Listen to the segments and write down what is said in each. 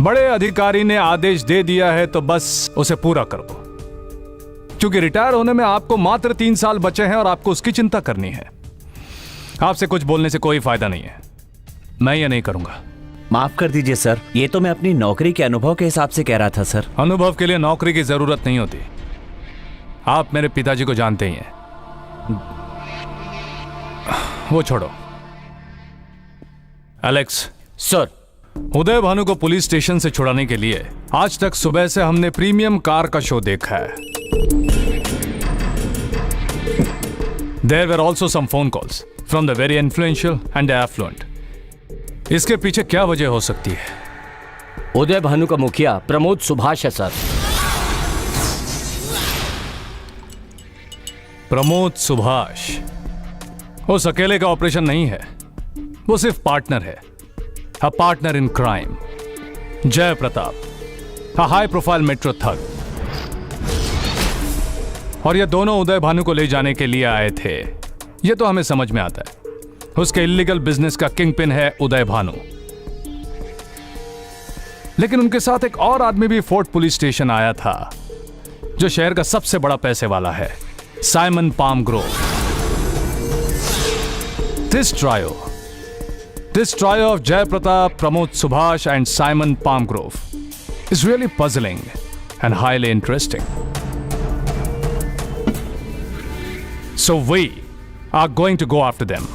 बड़े अधिकारी ने आदेश दे दिया है तो बस उसे पूरा करो, क्योंकि रिटायर होने में आपको मात्र 3 साल बचे हैं और आपको उसकी चिंता करनी है। आपसे कुछ बोलने से कोई फायदा नहीं है, मैं ये नहीं करूंगा। माफ कर दीजिए सर, ये तो मैं अपनी नौकरी के अनुभव के हिसाब से कह रहा था सर। अनुभव के लिए नौकरी की जरूरत नहीं होती। आप मेरे पिताजी को जानते ही हैं। वो छोड़ो। एलेक्स। सर। उदय भानु को पुलिस स्टेशन से छुड़ाने के लिए आज तक सुबह से हमने प्रीमियम कार का शो देखा है। There were also some phone calls from the very influential and affluent. इसके पीछे क्या वजह हो सकती है? उदय भानु का मुखिया प्रमोद सुभाष है सर। प्रमोद सुभाष उस अकेले का ऑपरेशन नहीं है, वो सिर्फ पार्टनर है। A partner in crime. Jay Pratap, a high profile metro thug. और ये दोनों उदय भानु को ले जाने के लिए आए थे, ये तो हमें समझ में आता है। उसके इलीगल बिजनेस का किंग पिन है उदय भानु। लेकिन उनके साथ एक और आदमी भी फोर्ट पुलिस स्टेशन आया था, जो शहर का सबसे बड़ा पैसे वाला है, Simon पामग्रोव। This trio of Jay Pratap, Pramod Subhash and Simon Palmgrove is really puzzling and highly interesting. So we are going to go after them.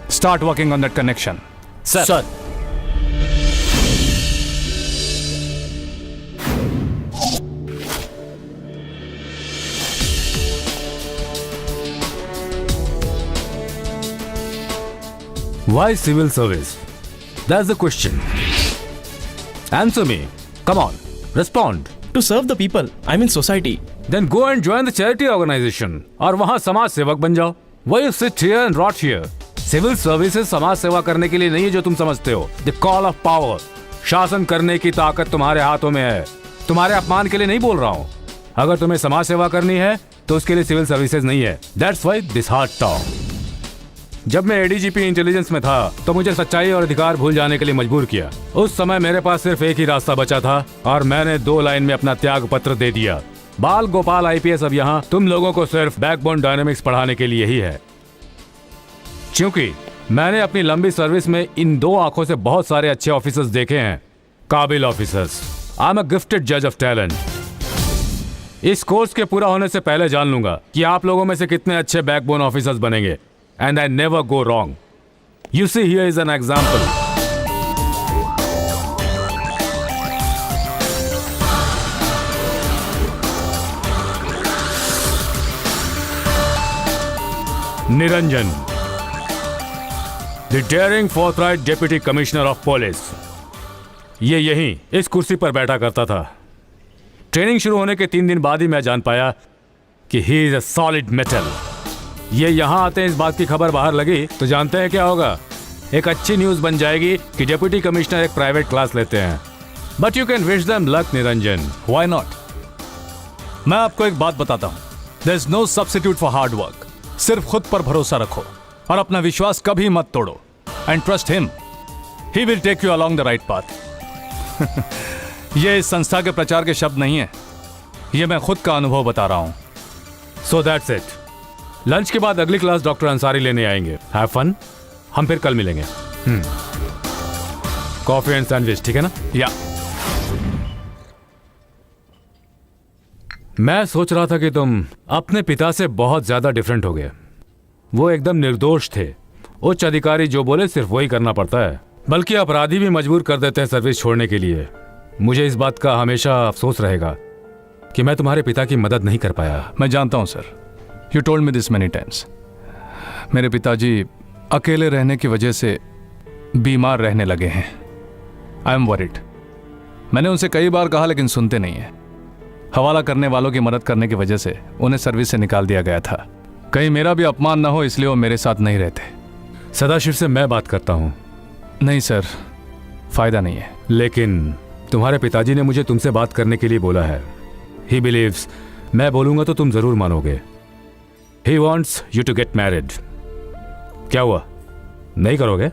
Start working on that connection. Sir. Why civil service? That's the question. Answer me. Come on. Respond. To serve the people, I mean society. Then go and join the charity organization. और वहाँ समाज सेवक बन जाओ. Why you sit here and rot here? Civil services समाज सेवा करने के लिए नहीं है जो तुम समझते हो. The call of power. शासन करने की ताकत तुम्हारे हाथों में है. तुम्हारे अपमान के लिए नहीं बोल रहा हूँ. अगर तुम्हें समाज सेवा करनी है तो उसके लिए सिविल सर्विसेज नहीं है. That's why this hard talk. जब मैं एडीजीपी इंटेलिजेंस में था तो मुझे सच्चाई और अधिकार भूल जाने के लिए मजबूर किया। उस समय मेरे पास सिर्फ एक ही रास्ता बचा था और मैंने 2 लाइन में अपना त्याग पत्र दे दिया। बाल गोपाल आईपीएस अब यहाँ तुम लोगों को सिर्फ बैकबोन डायनामिक्स पढ़ाने के लिए ही है, क्योंकि मैंने अपनी लंबी सर्विस में इन 2 आंखों से बहुत सारे अच्छे ऑफिसर्स देखे हैं, काबिल officers. I am a gifted जज ऑफ टैलेंट। इस कोर्स के पूरा होने से पहले जान लूंगा कि आप लोगों में से कितने अच्छे बैकबोन ऑफिसर्स बनेंगे। And I never go wrong. You see, here is an example. Niranjan, the daring forthright Deputy Commissioner of Police. ये यहीं इस कुर्सी पर बैठा करता था। ट्रेनिंग शुरू होने के 3 दिन बाद ही मैं जान पाया कि he is a solid metal. ये यहाँ आते हैं, इस बात की खबर बाहर लगी तो जानते हैं क्या होगा? एक अच्छी न्यूज बन जाएगी कि डिप्टी कमिश्नर एक प्राइवेट क्लास लेते हैं। But you can wish them luck Niranjan. Why not? मैं आपको एक बात बताता हूँ, There is no substitute for hard work. सिर्फ खुद पर भरोसा रखो और अपना विश्वास कभी मत तोड़ो। And trust him. He will take you along the right path. ये इस संस्था के प्रचार के शब्द नहीं है, ये मैं खुद का अनुभव बता रहा हूँ। So that's it. लंच के बाद अगली क्लास डॉक्टर अंसारी लेने आएंगे। Have fun. हम फिर कल मिलेंगे। कॉफी एंड सैंडविच, ठीक है ना? या। मैं सोच रहा था कि तुम अपने पिता से बहुत ज्यादा डिफरेंट हो गए। वो एकदम निर्दोष थे। उच्च अधिकारी जो बोले सिर्फ वही करना पड़ता है, बल्कि अपराधी भी मजबूर कर देते हैं सर्विस छोड़ने के लिए। मुझे इस बात का हमेशा अफसोस रहेगा कि मैं तुम्हारे पिता की मदद नहीं कर पाया। मैं जानता हूं sir, You told me this many times. मेरे पिताजी अकेले रहने की वजह से बीमार रहने लगे हैं। I am worried. मैंने उनसे कई बार कहा लेकिन सुनते नहीं हैं। हवाला करने वालों की मदद करने की वजह से उन्हें सर्विस से निकाल दिया गया था। कहीं मेरा भी अपमान ना हो इसलिए वो मेरे साथ नहीं रहते। सदाशिव से मैं बात करता हूँ। नहीं सर, फायदा नहीं है। लेकिन तुम्हारे पिताजी ने मुझे तुमसे बात करने के लिए बोला है। He believes मैं बोलूंगा तो तुम जरूर मानोगे। He wants you to get married. क्या हुआ? नहीं करोगे?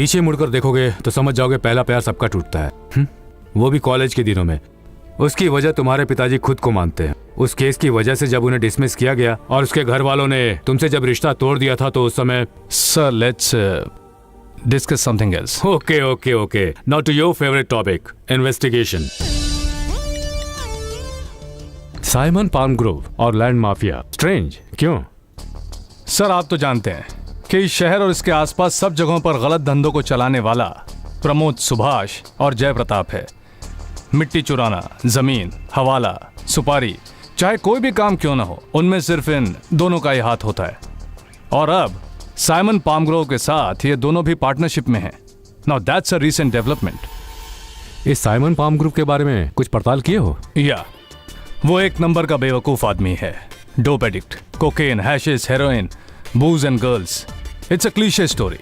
पीछे मुड़कर देखोगे तो समझ जाओगे पहला प्यार सबका टूटता है। वो भी कॉलेज के दिनों में। उसकी वजह तुम्हारे पिताजी खुद को मानते हैं। उस केस की वजह से जब उन्हें डिसमिस किया गया और उसके घर वालों ने तुमसे जब रिश्ता तोड़ दिया था तो उस समय। Sir let's discuss something else. Okay okay okay, now to your favourite topic, investigation. Simon Palm Grove और लैंड माफिया, स्ट्रेंज क्यों? सर आप तो जानते हैं कि इस शहर और इसके आसपास सब जगहों पर गलत धंधों को चलाने वाला प्रमोद सुभाष और जय प्रताप है। मिट्टी चुराना, जमीन, हवाला, सुपारी, चाहे कोई भी काम क्यों ना हो, उनमें सिर्फ इन दोनों का ही हाथ होता है। और अब साइमन पामग्रोव के साथ ये दोनों भी पार्टनरशिप में हैं। Now that's a recent development. इस साइमन पाम ग्रुप के बारे में कुछ पड़ताल किए हो? या वो एक नंबर का बेवकूफ आदमी है। Dope addict, cocaine, hashish, heroin, booze and girls. It's a cliche story.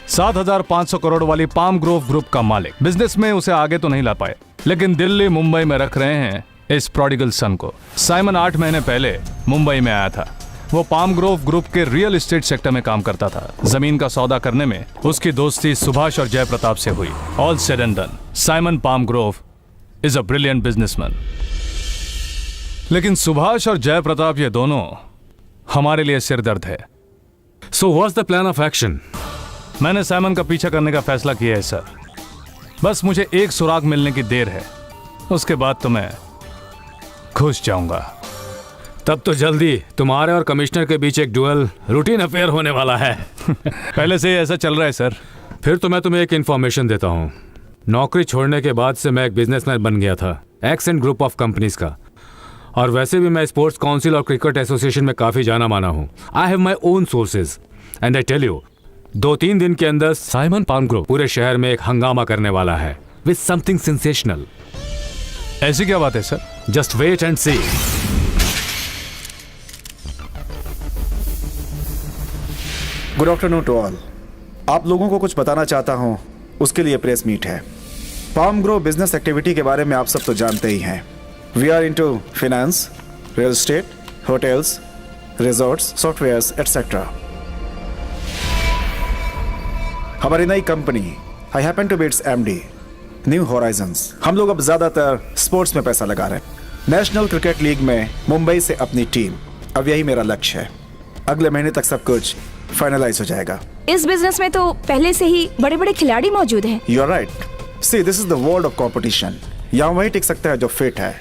7,500 crore वाली पाम ग्रोव ग्रुप का मालिक। बिजनेस में उसे आगे तो नहीं ला पाए, लेकिन दिल्ली मुंबई में रख रहे हैं इस प्रोडिगल सन को। साइमन 8 महीने पहले मुंबई में आया था। वो पाम ग्रोव ग्रुप के रियल एस्टेट सेक्टर में काम करता था। जमीन का सौदा करने में उसकी दोस्ती सुभाष और जय प्रताप से हुई। All said and done, Simon Palm Grove is a brilliant businessman. लेकिन सुभाष और जय प्रताप ये दोनों हमारे लिए सिरदर्द है। So what's the plan of action? मैंने साइमन का पीछा करने का फैसला किया है सर। बस मुझे एक सुराग मिलने की देर है, उसके बाद तो मैं घुस जाऊंगा। तब तो जल्दी तुम्हारे और कमिश्नर के बीच एक डुअल रूटीन अफेयर होने वाला है। पहले से ही ऐसा चल रहा है सर। फिर तो मैं तुम्हें एक इन्फॉर्मेशन देता हूँ। नौकरी छोड़ने के बाद से मैं एक बिजनेसमैन बन गया था, एक्सेंट ग्रुप ऑफ कंपनीज का। और वैसे भी मैं स्पोर्ट्स काउंसिल और क्रिकेट एसोसिएशन में काफी जाना माना हूँ। I have my own sources and I tell you, 2-3 दिन के अंदर साइमन पाम ग्रुप पूरे शहर में एक हंगामा करने वाला है विद समथिंग सेंसेशनल। ऐसी क्या बात है sir? Just wait and see. Good afternoon to all. आप लोगों को कुछ बताना चाहता हूं, उसके लिए प्रेस मीट है। पाम ग्रो बिजनेस एक्टिविटी के बारे में आप सब तो जानते ही हैं। We are into finance, real estate, hotels, resorts, softwares etcetera. हमारी नई company, I happen to be its MD, New Horizons. हम लोग अब ज्यादातर स्पोर्ट्स में पैसा लगा रहे हैं। नेशनल क्रिकेट लीग में मुंबई से अपनी टीम, अब यही मेरा लक्ष्य है। अगले महीने तक सब कुछ फाइनलाइज हो जाएगा। इस बिजनेस में तो पहले से ही बड़े बड़े खिलाड़ी मौजूद हैं। You are right. See, this is the world of competition. यहाँ वही टिक सकता है जो फिट है,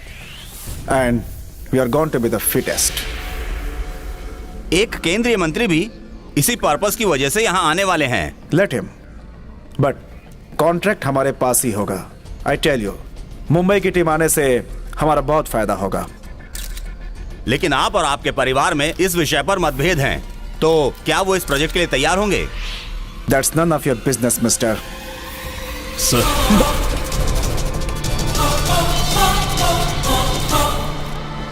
and we are going to be the fittest. एक केंद्रीय मंत्री भी इसी पर्पस की वजह से यहाँ आने वाले हैं। लेट हिम, बट कॉन्ट्रैक्ट हमारे पास ही होगा। आई टेल यू, मुंबई की टीम आने से हमारा बहुत फायदा होगा। लेकिन आप और आपके परिवार में इस विषय पर मतभेद हैं, तो क्या वो इस प्रोजेक्ट के लिए तैयार होंगे? That's none of your business mister.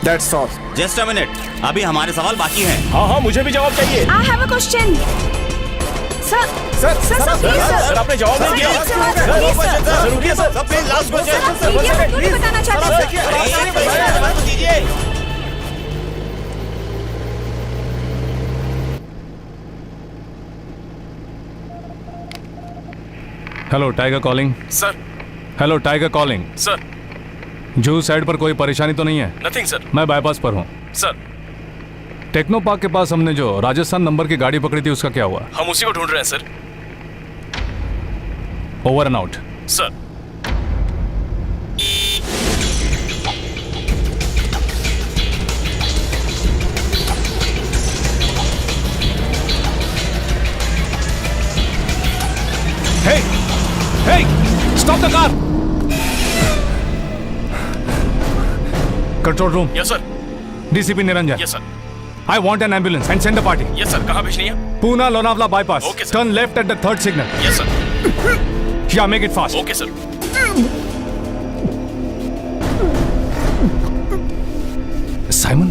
That's all. Just a minute, अभी हमारे सवाल बाकी हैं। हाँ, मुझे भी जवाब चाहिए। I have a question. Sir please sir, आपने जवाब नहीं दिया। सर रुकिए सर, प्लीज लास्ट क्वेश्चन। बताना चाहते हैं। Hello tiger calling. Sir. Hello tiger calling. Sir. जू साइड पर कोई परेशानी तो नहीं है? Nothing sir. मैं बाईपास पर हूँ। सर। टेक्नो पार्क के पास हमने जो राजस्थान नंबर की गाड़ी पकड़ी थी, उसका क्या हुआ? हम उसी को ढूंढ रहे हैं sir. Over and out. Sir. Hey! Hey! Stop the car! Control room. Yes sir. DCP Niranjan. Yes sir. I want an ambulance and send a party. Yes sir, कहाँ भेजनी है? Pune Lonavala bypass. Okay, sir. Turn left at the 3rd signal. Yes sir. Yeah, make it fast. Okay sir. Simon?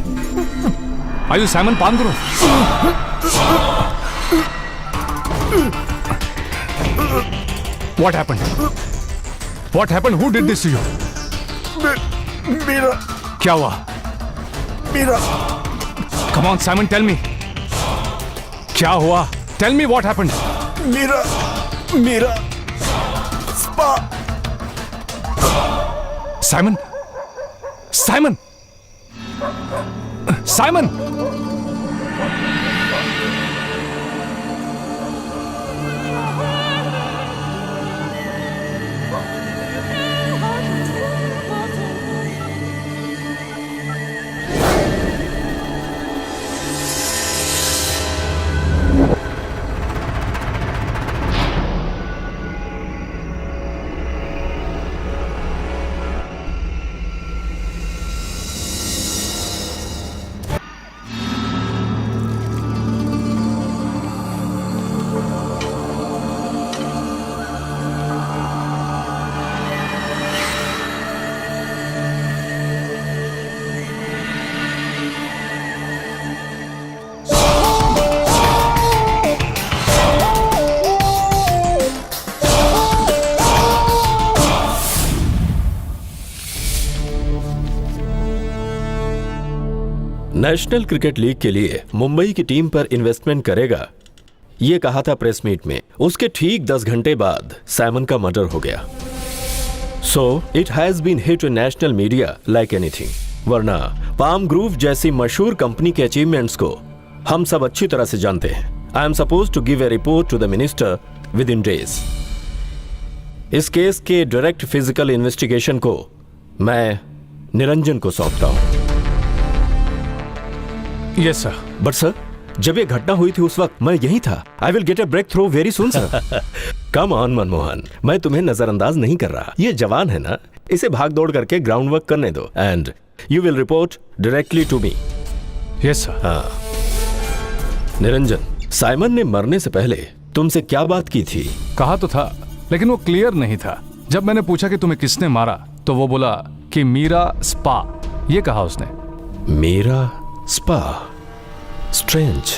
Are you Simon Palmgrove? What happened? What happened? Who did this to you? मेरा क्या हुआ? मेरा Come on, Simon, tell me. क्या हुआ? Tell me what happened. मेरा मेरा spa. Simon, Simon, Simon! National cricket league के लिए मुंबई की टीम पर इन्वेस्टमेंट करेगा, ये कहा था प्रेस मीट में। उसके ठीक 10 घंटे बाद साइमन का मर्डर हो गया। So it has been hit in national media like anything. वरना पाम ग्रूव जैसी मशहूर कंपनी के अचीवमेंट्स को हम सब अच्छी तरह से जानते हैं। I am suppose to give a report to the minister within days. इस केस के डायरेक्ट फिजिकल इन्वेस्टिगेशन को मैं निरंजन को सौंपता हूं। Yes sir. बट सर, जब ये घटना हुई थी उस वक्त मैं यहीं था। I will get a breakthrough very soon sir. Come on Manmohan, मैं तुम्हें नजरअंदाज नहीं कर रहा। ये जवान है ना, इसे भाग दौड़ करके ग्राउंड वर्क करने दो and you will report directly to me. Yes sir. हाँ निरंजन, साइमन ने मरने से पहले तुमसे क्या बात की थी? कहा तो था, लेकिन वो क्लियर नहीं था। जब मैंने पूछा कि तुम्हें किसने मारा, तो वो बोला कि मीरा स्पा, ये कहा उसने। Mira spa? Strange.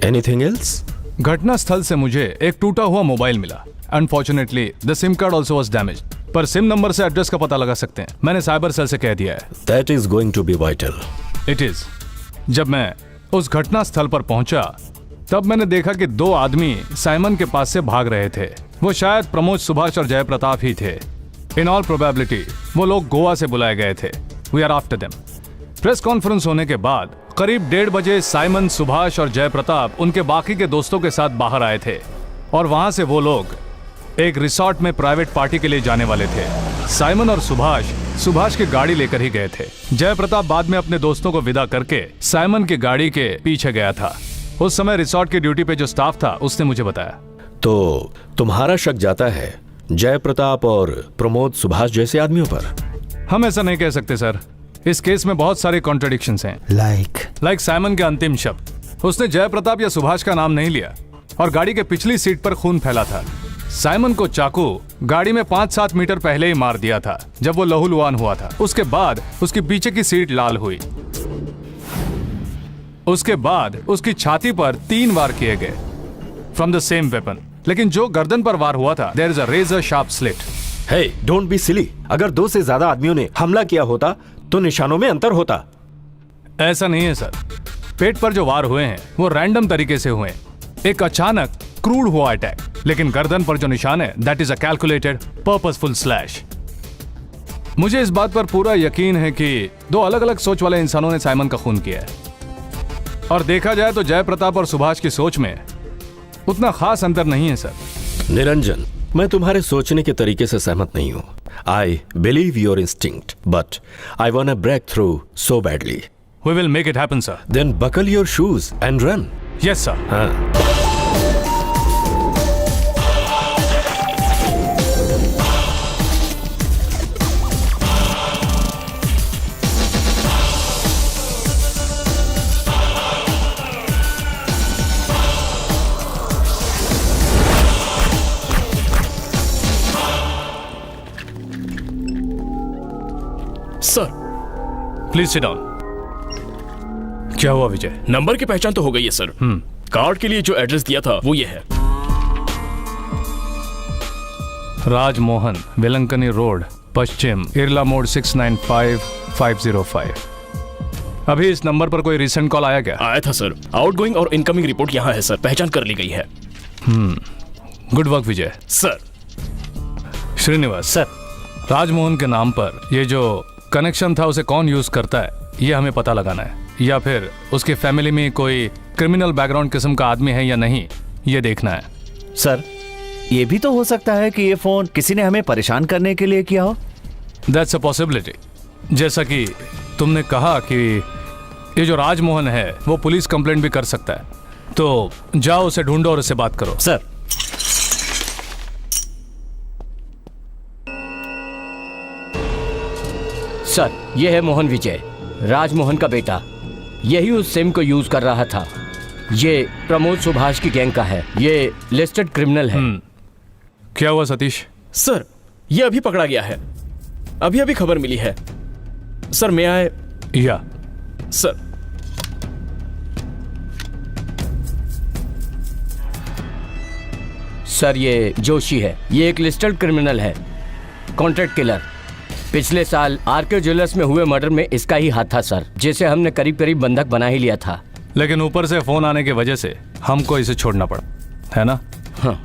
Anything else? घटना स्थल से मुझे एक टूटा हुआ मोबाइल मिला। Unfortunately the SIM card also was damage, पर सिम नंबर से एड्रेस का पता लगा सकते हैं। मैंने साइबर सेल से कह दिया है। That is going to be vital. It is. जब मैं उस घटना स्थल पर पहुंचा, तब मैंने देखा कि 2 आदमी साइमन के पास से भाग रहे थे। वो शायद प्रमोद सुभाष और जयप्रताप ही थे। इन ऑल प्रोबेबिलिटी वो लोग गोवा से बुलाए गए थे। We are after them. Press conference होने के बाद करीब 1:30 बजे साइमन, सुभाष और जयप्रताप उनके बाकी के दोस्तों के साथ बाहर आए थे और वहां से वो लोग एक रिसॉर्ट में प्राइवेट पार्टी के लिए जाने वाले थे। साइमन और सुभाष की गाड़ी लेकर ही गए थे। जयप्रताप बाद में अपने दोस्तों को विदा करके साइमन की गाड़ी के पीछे गया था। उस समय रिसॉर्ट की ड्यूटी पे जो स्टाफ था उसने मुझे बताया। तो तुम्हारा शक जाता है जयप्रताप और प्रमोद सुभाष जैसे आदमियों पर? हम ऐसा नहीं कह सकते सर। इस केस में बहुत सारे कॉन्ट्रडिक्शंस हैं। लाइक साइमन के अंतिम शब्द, उसने जयप्रताप या सुभाष का नाम नहीं लिया और गाड़ी के पिछली सीट पर खून फैला था। साइमन को चाकू गाड़ी में 5-7 मीटर पहले ही मार दिया था जब वो लहूलुहान हुआ था। उसके बाद उसकी पीछे की सीट लाल हुई। उसके बाद उसकी छाती पर 3 वार किए गए फ्रॉम द सेम वेपन, लेकिन जो गर्दन पर वार हुआ था, there is a razor sharp slit. Hey, don't be silly. अगर 2 से ज्यादा आदमियों ने हमला किया होता तो निशानों में अंतर होता। ऐसा नहीं है सर। पेट पर जो वार हुए हैं वो रैंडम तरीके से हुए। एक अचानक क्रूड हुआ अटैक, लेकिन गर्दन पर जो निशान है that is a calculated purposeful slash. मुझे इस बात पर पूरा यकीन है कि 2 अलग अलग सोच वाले इंसानों ने साइमन का खून किया है। और देखा जाए तो जयप्रताप और सुभाष की सोच में उतना खास अंतर नहीं है सर। निरंजन, मैं तुम्हारे सोचने के तरीके से सहमत नहीं हूं। I believe your instinct, but I want a breakthrough so badly. We will make it happen sir. Then buckle your shoes and run. Yes sir. हाँ। Sir, please sit down. क्या हुआ विजय? नंबर की पहचान तो हो गई है sir. Card के लिए जो एड्रेस दिया था वो ये है। राजमोहन, वेलंकनी रोड, पश्चिम, इरला मोड़ 695505। अभी इस नंबर पर कोई रिसेंट कॉल आया क्या? आया था सर। आउटगोइंग और इनकमिंग रिपोर्ट यहाँ है सर। पहचान कर ली गई है। गुड वर्क विजय। सर। श्रीनिवास सर। राजमोहन के नाम पर ये जो कनेक्शन था उसे कौन यूज करता है ये हमें पता लगाना है, या फिर उसकी फैमिली में कोई क्रिमिनल बैकग्राउंड किस्म का आदमी है या नहीं ये देखना है। सर, ये भी तो हो सकता है कि ये फोन किसी ने हमें परेशान करने के लिए किया हो। That's a possibility. जैसा कि तुमने कहा कि ये जो राजमोहन है वो पुलिस कंप्लेंट भी कर सकता है, तो जाओ उसे ढूंढो और उससे बात करो। सर। सर, ये है मोहन विजय, राजमोहन का बेटा। यही उस सिम को यूज कर रहा था। ये प्रमोद सुभाष की गैंग का है। ये लिस्टेड क्रिमिनल है। क्या हुआ सतीश? सर, ये अभी पकड़ा गया है। अभी अभी खबर मिली है। सर मैं आए। या सर। सर, ये जोशी है। ये एक लिस्टेड क्रिमिनल है, कॉन्ट्रैक्ट किलर। पिछले साल आरके ज्वेलर्स में हुए मर्डर में इसका ही हाथ था सर, जिसे हमने करीब करीब बंधक बना ही लिया था। लेकिन ऊपर से फोन आने की वजह से हमको इसे छोड़ना पड़ा, है ना? हाँ।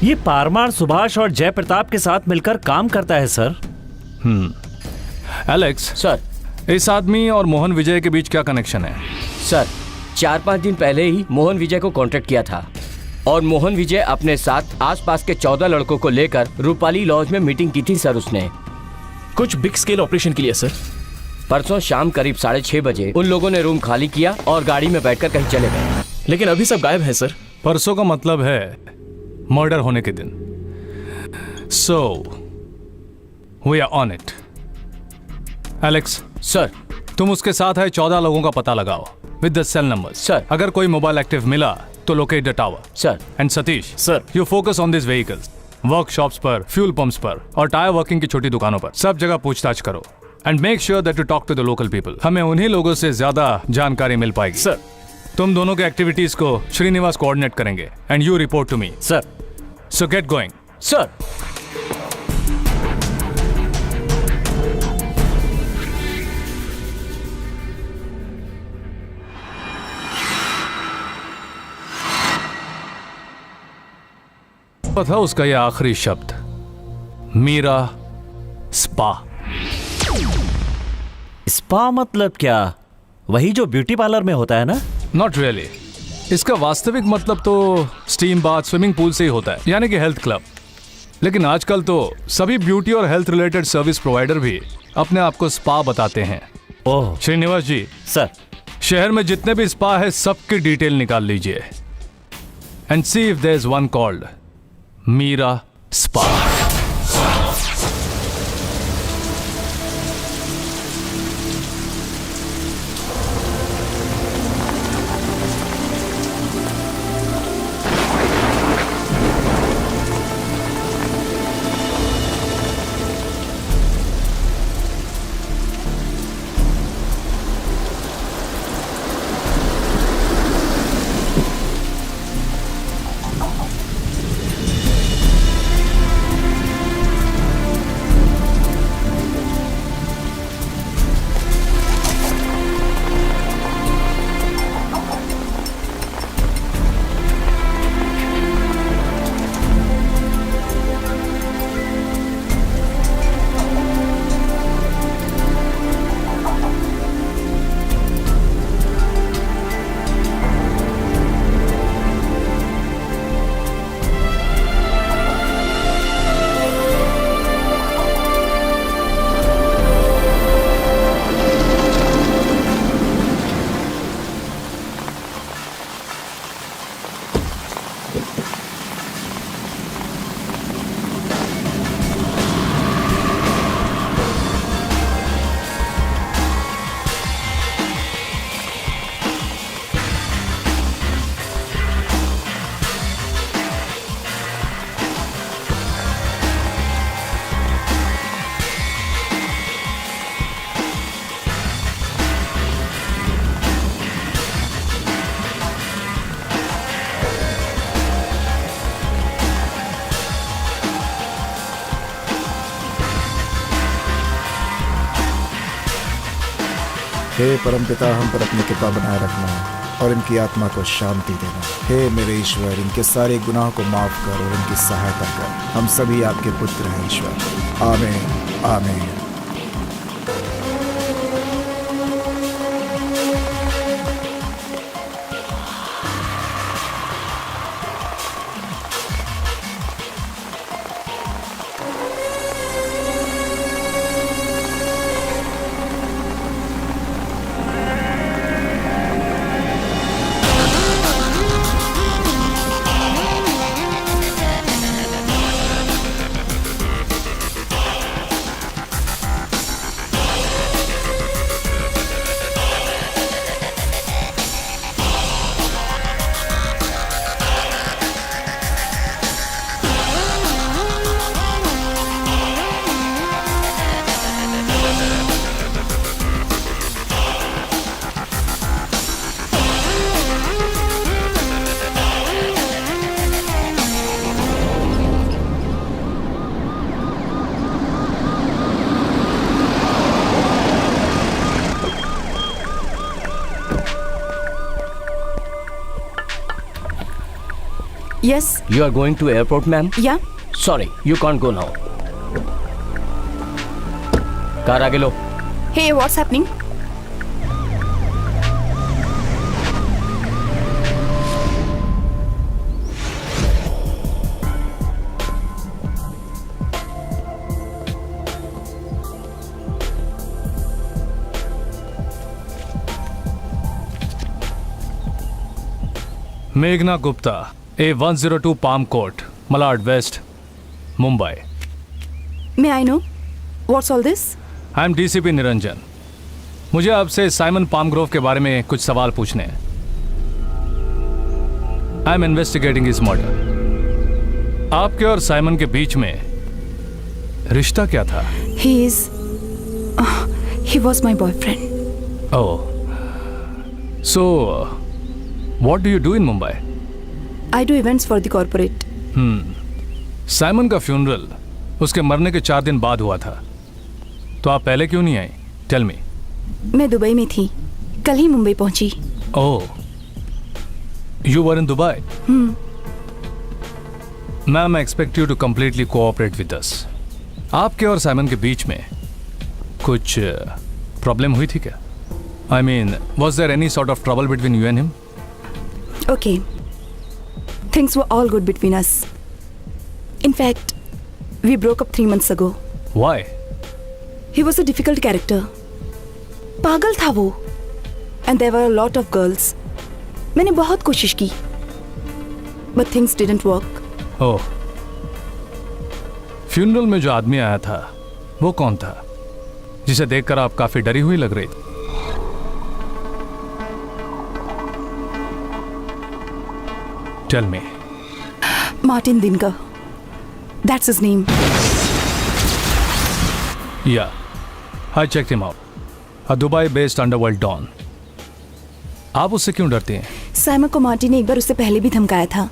ये पारमार सुभाष और जय प्रताप के साथ मिलकर काम करता है सर। Alex sir. इस आदमी और मोहन विजय के बीच क्या कनेक्शन है? सर, 4-5 दिन पहले ही मोहन विजय को कांटेक्ट किया था और मोहन विजय अपने साथ आसपास के 14 लड़कों को लेकर रूपाली लॉज में मीटिंग की थी सर उसने। कुछ बिग स्केल ऑपरेशन के लिए सर। परसों शाम करीब 6:30 बजे उन लोगों ने रूम खाली किया और गाड़ी में बैठकर कहीं चले गए। लेकिन अभी सब गायब है सर। परसों का मतलब है मर्डर होने के दिन। So we are on it. Alex sir. तुम उसके साथ आए 14 लोगों का पता लगाओ with the cell numbers. Sir. अगर कोई मोबाइल एक्टिव मिला तो locate the tower. Sir. And Satish sir. You focus on this vehicles, workshops पर, फ्यूल पंप्स पर और टायर वर्किंग की छोटी दुकानों पर सब जगह पूछताछ करो and make sure that you talk to the local people. हमें उन्हीं लोगों से ज्यादा जानकारी मिल पाएगी। सर। तुम दोनों के एक्टिविटीज को श्रीनिवास कोऑर्डिनेट करेंगे and you report to me. Sir. So get going. Sir. था उसका ये आखिरी शब्द, मीरा स्पा। स्पा मतलब क्या? वही जो ब्यूटी पार्लर में होता है ना? Not really. इसका वास्तविक मतलब तो स्टीम बाथ, स्विमिंग पूल से ही होता है, यानी कि हेल्थ क्लब। लेकिन आजकल तो सभी ब्यूटी और हेल्थ रिलेटेड सर्विस प्रोवाइडर भी अपने आप को स्पा बताते हैं। ओह श्रीनिवास जी। सर। शहर में जितने भी स्पा है सबकी डिटेल निकाल लीजिए and see if there is one called Meera spa. हे परमपिता, हम पर अपनी कृपा बनाए रखना। और इनकी आत्मा को शांति देना। हे मेरे ईश्वर, इनके सारे गुनाहों को माफ कर और इनकी सहायता कर। हम सभी आपके पुत्र हैं ईश्वर। आमीन आमीन। Yes. You are going to airport, ma'am? Yeah. Sorry, you can't go now. Car आगे लो। Hey, what's happening? मेघना Gupta, A102 palm court, Malad west, Mumbai. May I know what's all this? I am DCP Niranjan. मुझे आपसे साइमन पामग्रोव के बारे में कुछ सवाल पूछने हैं। I M investigating his murder. आपके और साइमन के बीच में रिश्ता क्या था? He was my boyfriend. Oh. So, what do you do in Mumbai? I do events for the corporate. Simon का फ्यूनरल उसके मरने के 4 दिन बाद हुआ था, तो आप पहले क्यों नहीं आई? Tell me. मैं दुबई में थी, कल ही मुंबई पहुंची। Oh, you were in Dubai. Ma'am, I expect you to completely cooperate with us. आपके और साइमन के बीच में कुछ प्रॉब्लम हुई थी क्या? I mean, was there any sort of trouble between you and him? Okay. Things were all good between us. In fact, we broke up 3 months ago. Why? He was a difficult character. पागल था वो. And there were a lot of girls. मैंने बहुत कोशिश की. But things didn't work. Oh, funeral में जो आदमी आया था वो कौन था, जिसे देखकर आप काफी डरी हुई लग रही थी? Tell me. Martin Dinkar. That's his name. Yeah, I checked him out. A Dubai-based underworld don. आप उससे क्यों डरते हैं? साइमन को मार्टिन ने एक बार उससे पहले भी धमकाया था।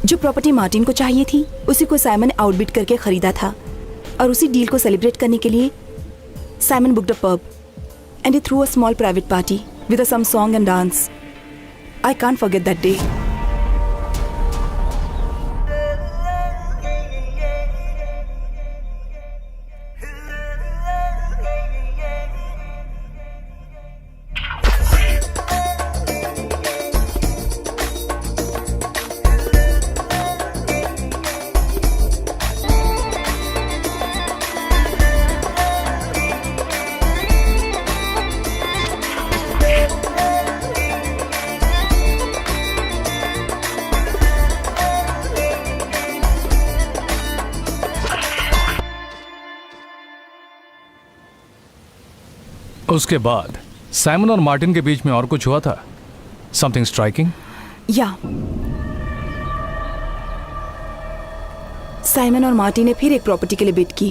जो प्रॉपर्टी मार्टिन को चाहिए थी, उसी को साइमन ने आउटबिड करके खरीदा था, और उसी डील को सेलिब्रेट करने के लिए Simon booked a pub and he threw a small private party with some song and dance. I can't forget that day. उसके बाद साइमन और मार्टिन के बीच में और कुछ हुआ था? Something striking? या साइमन और मार्टिन ने फिर एक प्रॉपर्टी के लिए बिड की,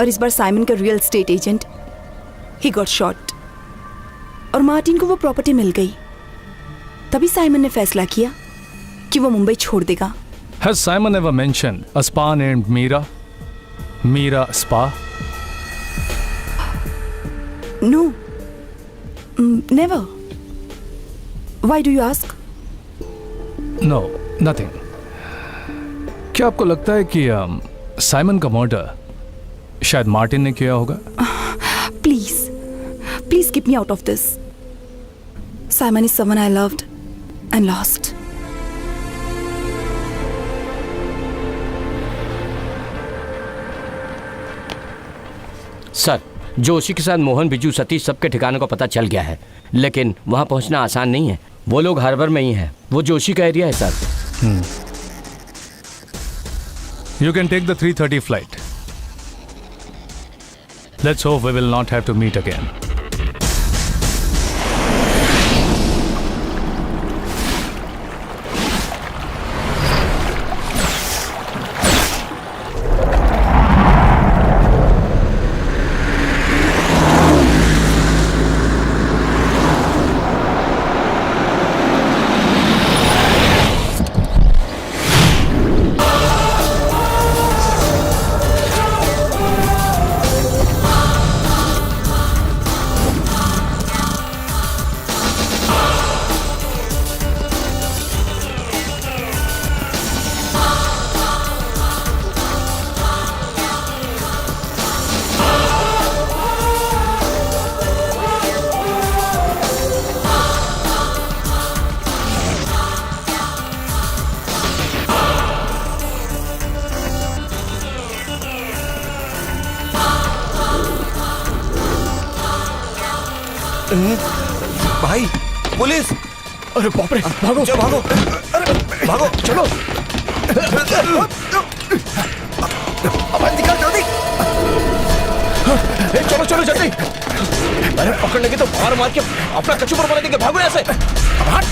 और इस बार साइमन का real estate agent he got shot और मार्टिन को वो प्रॉपर्टी मिल गई। तभी साइमन ने फैसला किया कि वो मुंबई छोड़ देगा। Has Simon ever mentioned a spa named Mira? Mira Spa? No, never. Why do you ask? No, nothing. क्या आपको लगता है कि साइमन का मर्डर शायद मार्टिन ने किया होगा? Please, please keep me out of this. Simon is someone I loved and lost. Sir, Joshi के साथ मोहन, बिजू, सतीश सबके ठिकाने को पता चल गया है, लेकिन वहां पहुंचना आसान नहीं है. वो लोग हार्बर में ही हैं. वो जोशी का एरिया है sir. You can take the 3:30 flight. Let's hope we will not have to meet again. भाई, पुलिस! अरे बाप रे, भागो चलो भागो! अरे भागो! चलो. अब निकल जल्दी! चलो चलो जल्दी. अरे पकड़ लगे तो मार मार के अपना कचूबर बना देंगे. भागो यहाँ से. अब हट.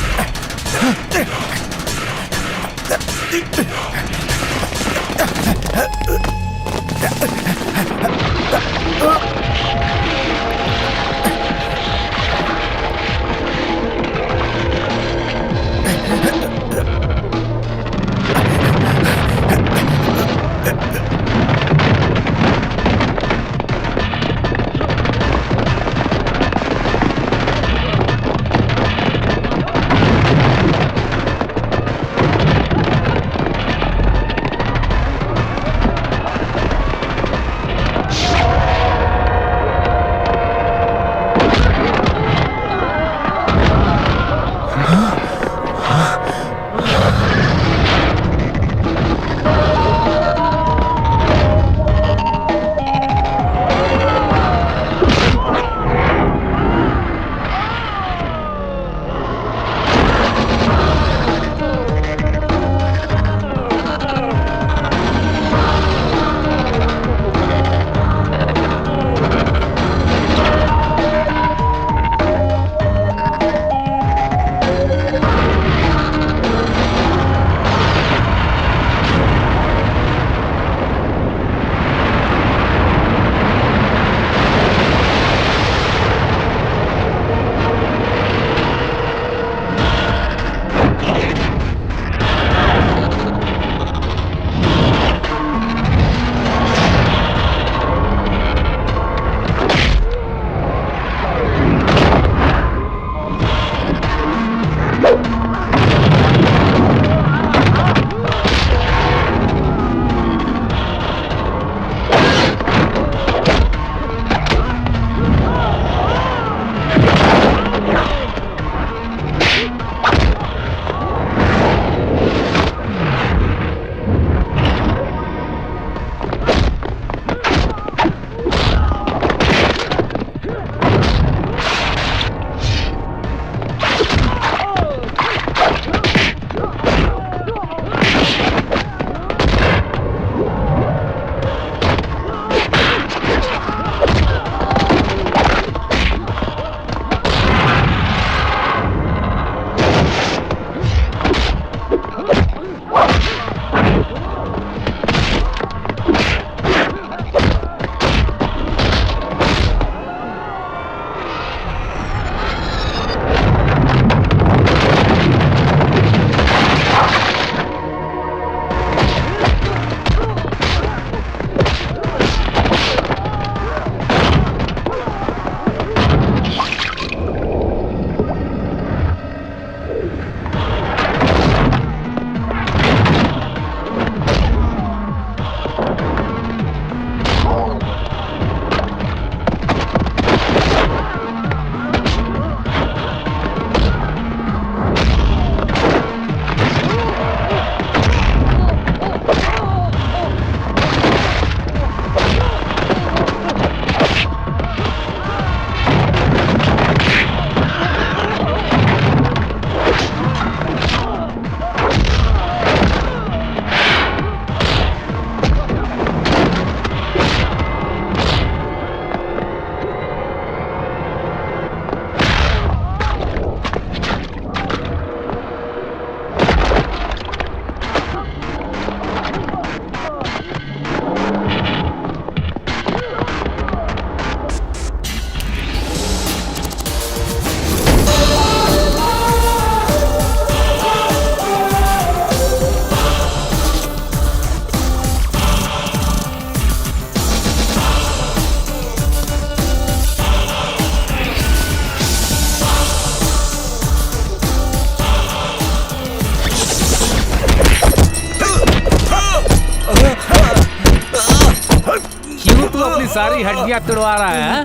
सारी हड्डियां तुड़वा रहा है हाँ?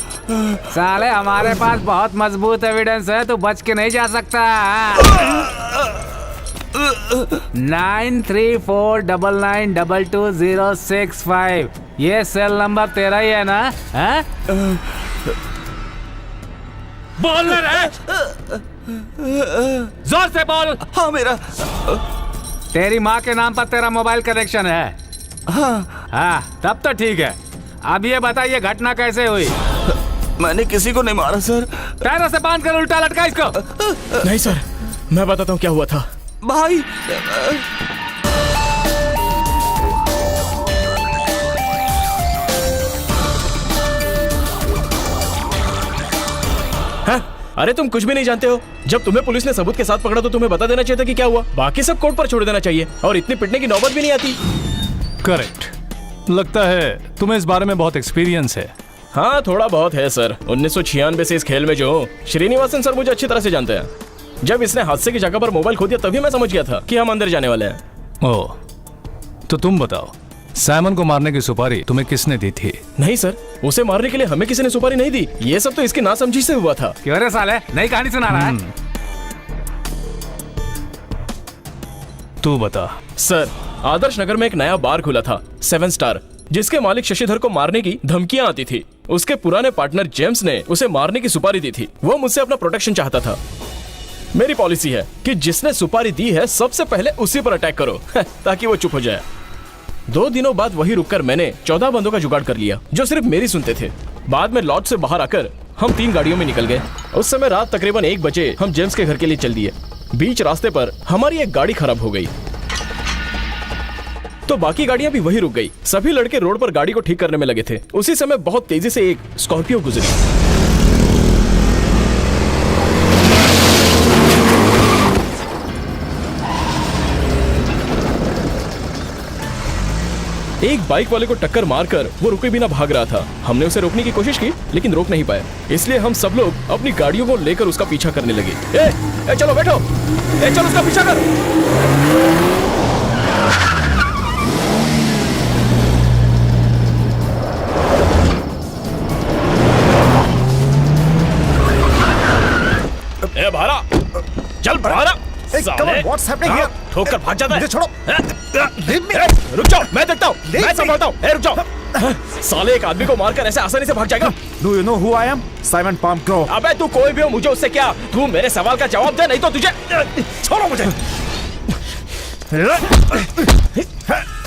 साले हमारे पास बहुत मजबूत एविडेंस है, तू बच के नहीं जा सकता। 9349922065 ये सेल नंबर तेरा ही है ना? हाँ? बोल रहे जोर से बोल। हाँ मेरा। तेरी माँ के नाम पर तेरा मोबाइल कनेक्शन है? हाँ तब तो ठीक है। अब ये बता ये घटना कैसे हुई? मैंने किसी को नहीं मारा सर। पैरों से बांध कर उल्टा लटका इसको। नहीं सर, मैं बताता हूँ क्या हुआ था। भाई अरे तुम कुछ भी नहीं जानते हो। जब तुम्हें पुलिस ने सबूत के साथ पकड़ा तो तुम्हें बता देना चाहिए था कि क्या हुआ। बाकी सब कोर्ट पर छोड़ देना चाहिए और इतनी पिटने की नौबत भी नहीं आती। करेक्ट। लगता है तुम्हें इस बारे में बहुत एक्सपीरियंस है। हाँ थोड़ा बहुत है सर। 1996 से इस खेल में जो हूँ, श्रीनिवासन सर मुझे अच्छी तरह से जानते हैं। जब इसने हादसे की जगह पर मोबाइल खो दिया तभी मैं समझ गया था कि हम अंदर जाने वाले हैं। ओह, तो तुम बताओ, साइमन को मारने की सुपारी तुम्हें किसने दी थी? नहीं सर, उसे मारने के लिए हमें किसी ने सुपारी नहीं दी। ये सब तो इसकी नासमझी से हुआ था। क्यों रे साले, नई कहानी सुना रहा है? तू बता। सर, आदर्श नगर में एक नया बार खुला था, 7 स्टार, जिसके मालिक शशिधर को मारने की धमकियां आती थी। उसके पुराने पार्टनर जेम्स ने उसे मारने की सुपारी दी थी। वो मुझसे अपना प्रोटेक्शन चाहता था। मेरी पॉलिसी है कि जिसने सुपारी दी है सबसे पहले उसी पर अटैक करो ताकि वो चुप हो जाए। 2 दिनों बाद वही रुककर मैंने 14 बंदों का जुगाड़ कर लिया जो सिर्फ मेरी सुनते थे। बाद में लॉज से बाहर आकर हम 3 गाड़ियों में निकल गए। उस समय रात तकरीबन 1 बजे हम जेम्स के घर के लिए चल दिए। बीच रास्ते पर हमारी एक गाड़ी खराब हो गई तो बाकी गाड़ियां भी वही रुक गई। सभी लड़के रोड पर गाड़ी को ठीक करने में लगे थे। उसी समय बहुत तेजी से एक स्कॉर्पियो गुजरी। एक बाइक वाले को टक्कर मारकर वो रुके बिना भाग रहा था। हमने उसे रोकने की कोशिश की लेकिन रोक नहीं पाए, इसलिए हम सब लोग अपनी गाड़ियों को लेकर उसका पीछा करने लगे। ए चलो बैठो, चलो उसका पीछा कर। ए भारा, चल भारा। ठोकर भाग जाता है। छोड़ो। रुक जाओ, मैं देखता हूँ, मैं संभालता हूँ। रुक जाओ। साले एक आदमी को मारकर ऐसे आसानी से भाग जाएगा। Do you know who I am? Simon Palmgrove। अबे तू कोई भी हो, मुझे उससे क्या? तू मेरे सवाल का जवाब दे, नहीं तो तुझे। छोड़ो मुझे।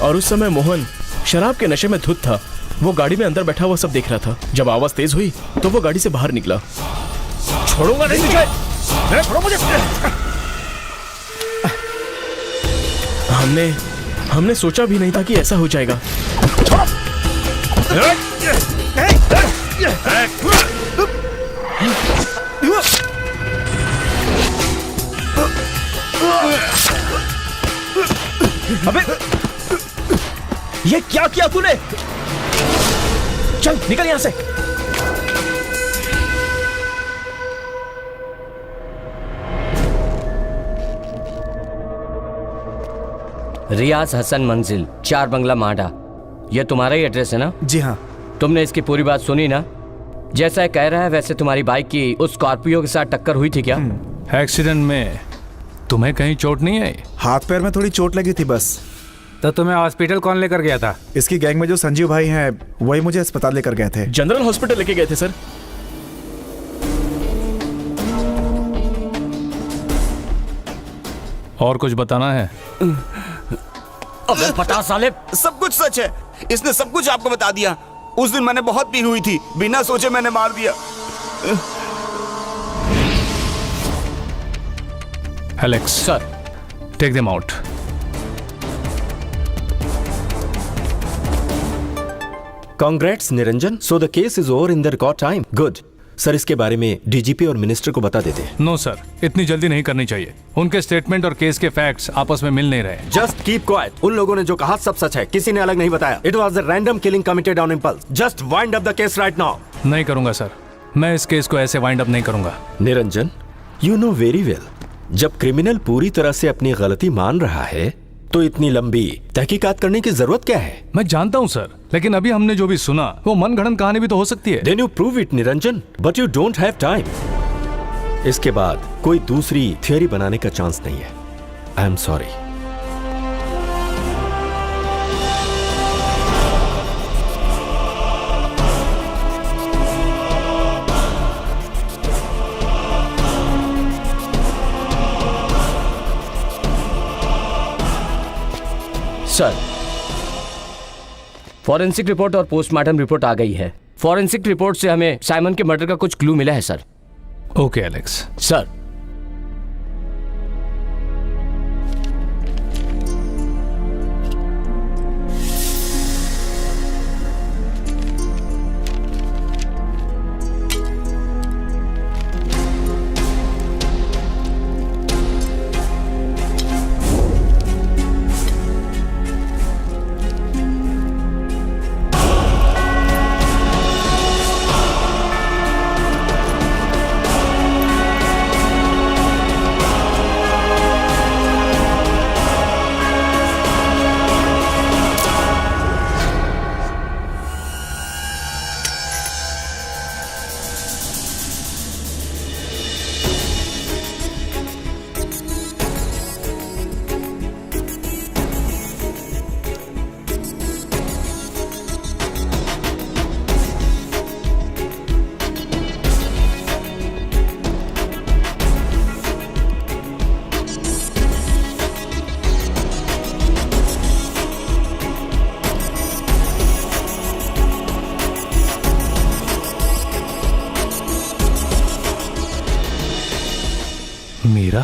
और उस समय मोहन शराब के नशे में धुत था। वो गाड़ी में अंदर बैठा हुआ सब देख रहा था। जब आवाज तेज हुई तो वो गाड़ी से बाहर निकला। छोड़ूंगा नहीं तुझे। छोड़ो मुझे। हमने सोचा भी नहीं था कि ऐसा हो जाएगा। अबे ये क्या किया तूने? चल निकल यहां से। रियाज हसन मंजिल, 4 बंगला माडा। ये तुम्हारा ही एड्रेस है ना? जी हाँ। तुमने इसकी पूरी बात सुनी ना? जैसा कह रहा है वैसे तुम्हारी बाइक की उस स्कॉर्पियो के साथ टक्कर हुई थी क्या? एक्सीडेंट में तुम्हें कहीं चोट नहीं आई? हाथ पैर में थोड़ी चोट लगी थी बस। तो तुम्हें हॉस्पिटल कौन लेकर गया था? इसकी गैंग में जो संजीव भाई हैं वही मुझे अस्पताल लेकर गए थे। जनरल हॉस्पिटल लेके गए थे सर। और कुछ बताना है? अबे बता साले। सब कुछ सच है। इसने सब कुछ आपको बता दिया। उस दिन मैंने बहुत पी हुई थी, बिना सोचे मैंने मार दिया। Alex sir, take them out. Congrats Niranjan, so the case is over in the record time. Good sir, इसके बारे में डीजीपी और मिनिस्टर को बता देते हैं। नो सर, इतनी जल्दी नहीं करनी चाहिए। उनके स्टेटमेंट और केस के फैक्ट्स आपस में मिल नहीं रहे। Just keep quiet. उन लोगों ने जो कहा सब सच है, किसी ने अलग नहीं बताया। It was a random killing committed on impulse. Just wind up the case right now. नहीं करूंगा सर, मैं इस केस को ऐसे वाइंड अप नहीं करूंगा। Niranjan, you know very well, जब क्रिमिनल पूरी तरह से अपनी गलती मान रहा है तो इतनी लंबी तहकीकात करने की जरूरत क्या है? मैं जानता हूं सर, लेकिन अभी हमने जो भी सुना वो मनगढ़ंत कहानी भी तो हो सकती है। Then you prove it Niranjan, but you don't have time. इसके बाद कोई दूसरी थियोरी बनाने का चांस नहीं है। I am sorry. Sir, forensic report और पोस्टमार्टम रिपोर्ट आ गई है। फॉरेंसिक रिपोर्ट से हमें साइमन के मर्डर का कुछ क्लू मिला है sir. Okay Alex. Sir, Mira?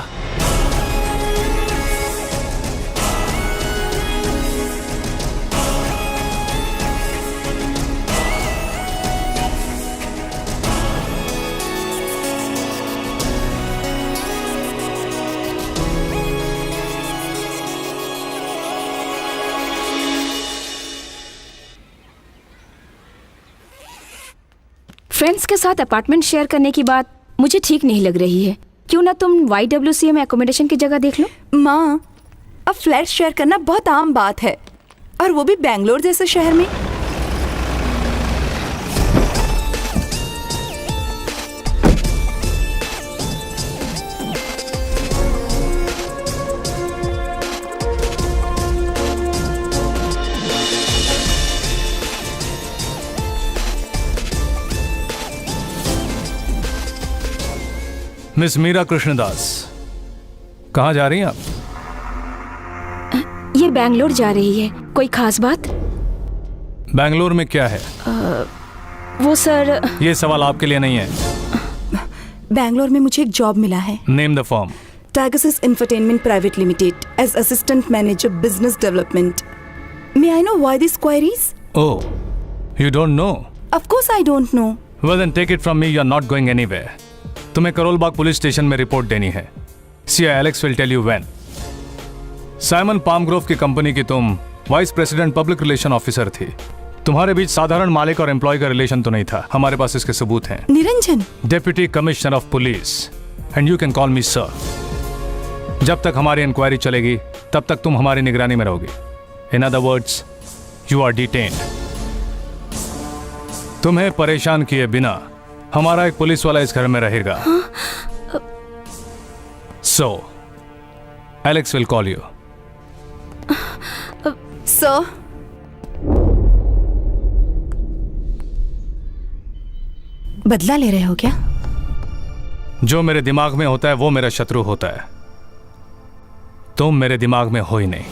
Friends के साथ अपार्टमेंट शेयर करने की बात मुझे ठीक नहीं लग रही है। क्यों ना तुम YWCA में एकोमोडेशन की जगह देख लो। माँ, अब फ्लैट शेयर करना बहुत आम बात है, और वो भी बेंगलोर जैसे शहर में। मिस मीरा कृष्णदास, कहाँ जा रही हैं आप? ये बेंगलोर जा रही है। कोई खास बात? बेंगलोर में क्या है? वो सर, ये सवाल आपके लिए नहीं है। बेंगलोर में मुझे एक जॉब मिला है। Name the firm. Pegasus Infotainment Private Limited as Assistant Manager Business Development. May I know why these queries? Oh, you don't know? Of course I don't know. Well then take it from me, you're not going anywhere. तुम्हें Karol Bagh police station में report देनी है। CI Alex will tell you when. Simon Palmgrove की company की तुम vice president public relation officer थी। तुम्हारे बीच साधारण मालिक और एम्प्लॉय का रिलेशन तो नहीं था। हमारे पास इसके सबूत हैं। Niranjan, deputy commissioner of police, and you can call me sir. जब तक हमारी इंक्वायरी चलेगी तब तक तुम हमारी निगरानी में रहोगी। In other words, you are detained. तुम्हें परेशान किए बिना हमारा एक पुलिस वाला इस घर में रहेगा। So Alex will call you. Sir, बदला ले रहे हो क्या? जो मेरे दिमाग में होता है वो मेरा शत्रु होता है। तुम मेरे दिमाग में हो ही नहीं।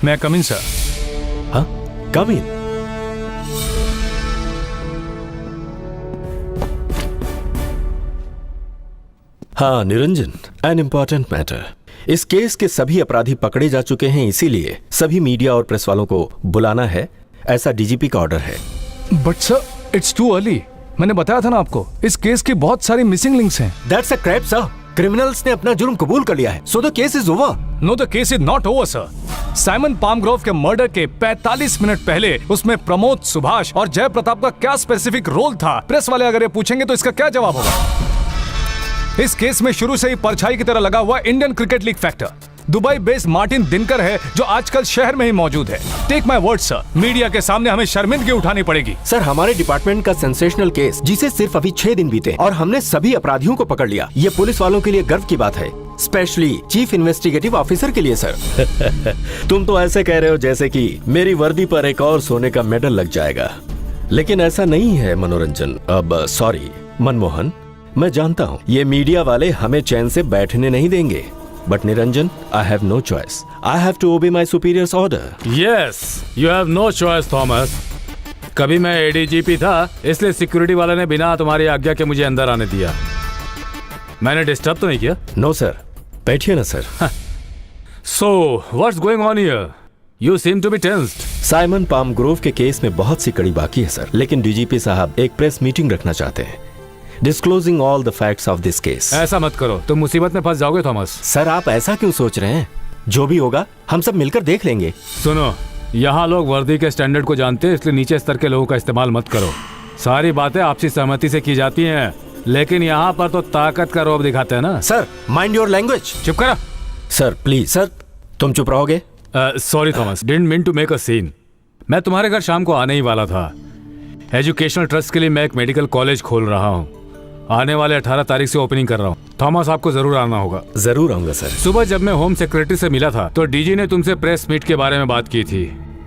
मैं कम इन सर? हाँ, कम इन। हाँ निरंजन, एन इम्पॉर्टेंट मैटर। इस केस के सभी अपराधी पकड़े जा चुके हैं, इसीलिए सभी मीडिया और प्रेस वालों को बुलाना है, ऐसा डीजीपी का ऑर्डर है। But sir, it's too early. मैंने बताया था ना आपको, इस केस की बहुत सारी मिसिंग लिंक्स हैं। That's a crap sir. Criminals ने अपना जुर्म कबूल कर लिया है, so the case is over. No, the case is not over sir. Simon Palmgrove के मर्डर के 45 मिनट पहले उसमें प्रमोद, सुभाष और जय प्रताप का क्या स्पेसिफिक रोल था? प्रेस वाले अगर ये पूछेंगे तो इसका क्या जवाब होगा? इस केस में शुरू से ही परछाई की तरह लगा हुआ Indian cricket league factor Dubai based Martin Dinkar है, जो आजकल शहर में ही मौजूद है। Take my word sir, media के सामने हमें शर्मिंदगी उठानी पड़ेगी। सर, हमारे डिपार्टमेंट का सेंसेशनल केस, जिसे सिर्फ अभी 6 दिन बीते और हमने सभी अपराधियों को पकड़ लिया, ये पुलिस वालों के लिए गर्व की बात है, स्पेशली चीफ इन्वेस्टिगेटिव ऑफिसर के लिए। सर तुम तो ऐसे कह रहे हो जैसे कि मेरी वर्दी पर एक और सोने का मेडल लग जाएगा, लेकिन ऐसा नहीं है मनोरंजन। अब सॉरी मनमोहन, मैं जानता हूँ ये मीडिया वाले हमें चैन से बैठने नहीं देंगे, but Niranjan, I have no choice. I have to obey my superior's order. Yes, you have no choice, Thomas. कभी मैं एडीजीपी था, इसलिए सिक्योरिटी वाले ने बिना तुम्हारी आज्ञा के मुझे अंदर आने दिया। मैंने डिस्टर्ब तो नहीं किया? नो सर, बैठिए ना sir. So, what's going on here? You seem to be tensed. Simon Palmgrove के केस में बहुत सी कड़ी बाकी है सर, लेकिन डीजीपी साहब एक प्रेस मीटिंग रखना चाहते हैं, disclosing all the facts of this case. ऐसा मत करो, तुम मुसीबत में फंस जाओगे थॉमस। सर, आप ऐसा क्यों सोच रहे हैं? जो भी होगा हम सब मिलकर देख लेंगे। सुनो, यहाँ लोग वर्दी के स्टैंडर्ड को जानते हैं, इसलिए नीचे स्तर के लोगों का इस्तेमाल मत करो। सारी बातें आपसी सहमति से की जाती हैं, लेकिन यहाँ पर तो ताकत का रौब दिखाते हैं ना। Sir, mind your language. चुप करो। Sir please. सर, तुम चुप रहोगे? Sorry Thomas, didn't mean to make a scene. मैं तुम्हारे घर शाम को आने ही वाला था। एजुकेशनल ट्रस्ट के लिए मैं एक मेडिकल कॉलेज खोल रहा हूँ। आने वाले 18 तारीख से ओपनिंग कर रहा हूँ। थॉमस, आपको जरूर आना होगा। जरूर आऊंगा सर। सुबह जब मैं होम सेक्रेटरी से मिला था तो डीजी ने तुमसे प्रेस मीट के बारे में बात की थी,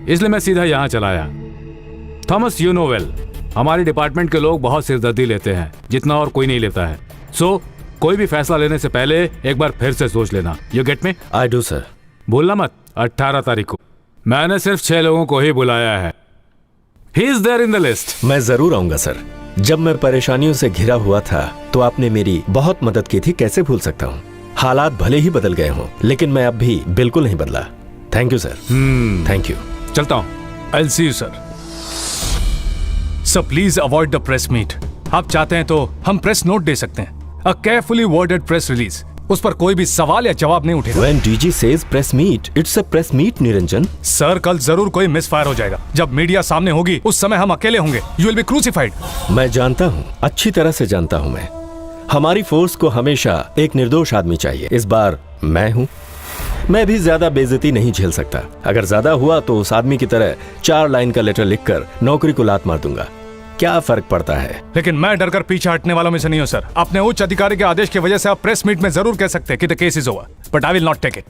इसलिए मैं सीधा यहाँ चला आया। थॉमस, यू नो वेल, हमारे डिपार्टमेंट के लोग बहुत सिरदर्दी लेते हैं, जितना और कोई नहीं लेता है। सो कोई भी फैसला लेने से पहले एक बार फिर से सोच लेना। You get me? I do sir. भूलना मत, 18 तारीख को। मैंने सिर्फ 6 लोगों को ही बुलाया है। He is there in the list. मैं जरूर आऊंगा सर। जब मैं परेशानियों से घिरा हुआ था तो आपने मेरी बहुत मदद की थी, कैसे भूल सकता हूँ। हालात भले ही बदल गए हों, लेकिन मैं अब भी बिल्कुल नहीं बदला। Thank you sir. Thank you. चलता हूँ। I'll see you, sir. Sir, please avoid the press meet. आप चाहते हैं तो हम प्रेस नोट दे सकते हैं, A carefully worded press release. उस पर कोई भी सवाल या जवाब नहीं उठेगा। When DG says press meet, it's a press meet, Niranjan. Sir, कल जरूर कोई मिसफायर हो जाएगा। जब मीडिया सामने होगी उस समय हम अकेले होंगे। You will be crucified. मैं जानता हूँ, अच्छी तरह से जानता हूँ मैं। हमारी फोर्स को हमेशा एक निर्दोष आदमी चाहिए। इस बार मैं हूँ। मैं भी ज्यादा बेइज्जती नहीं झेल सकता। अगर ज्यादा हुआ तो उस आदमी की तरह 4 लाइन का लेटर लिखकर नौकरी को लात मार दूंगा। क्या फर्क पड़ता है? लेकिन मैं डरकर पीछे हटने वालों में से नहीं हूं सर। अपने उच्च अधिकारी के आदेश की वजह से आप प्रेस मीट में जरूर कह सकते हैं कि the case is over, but I will not take it.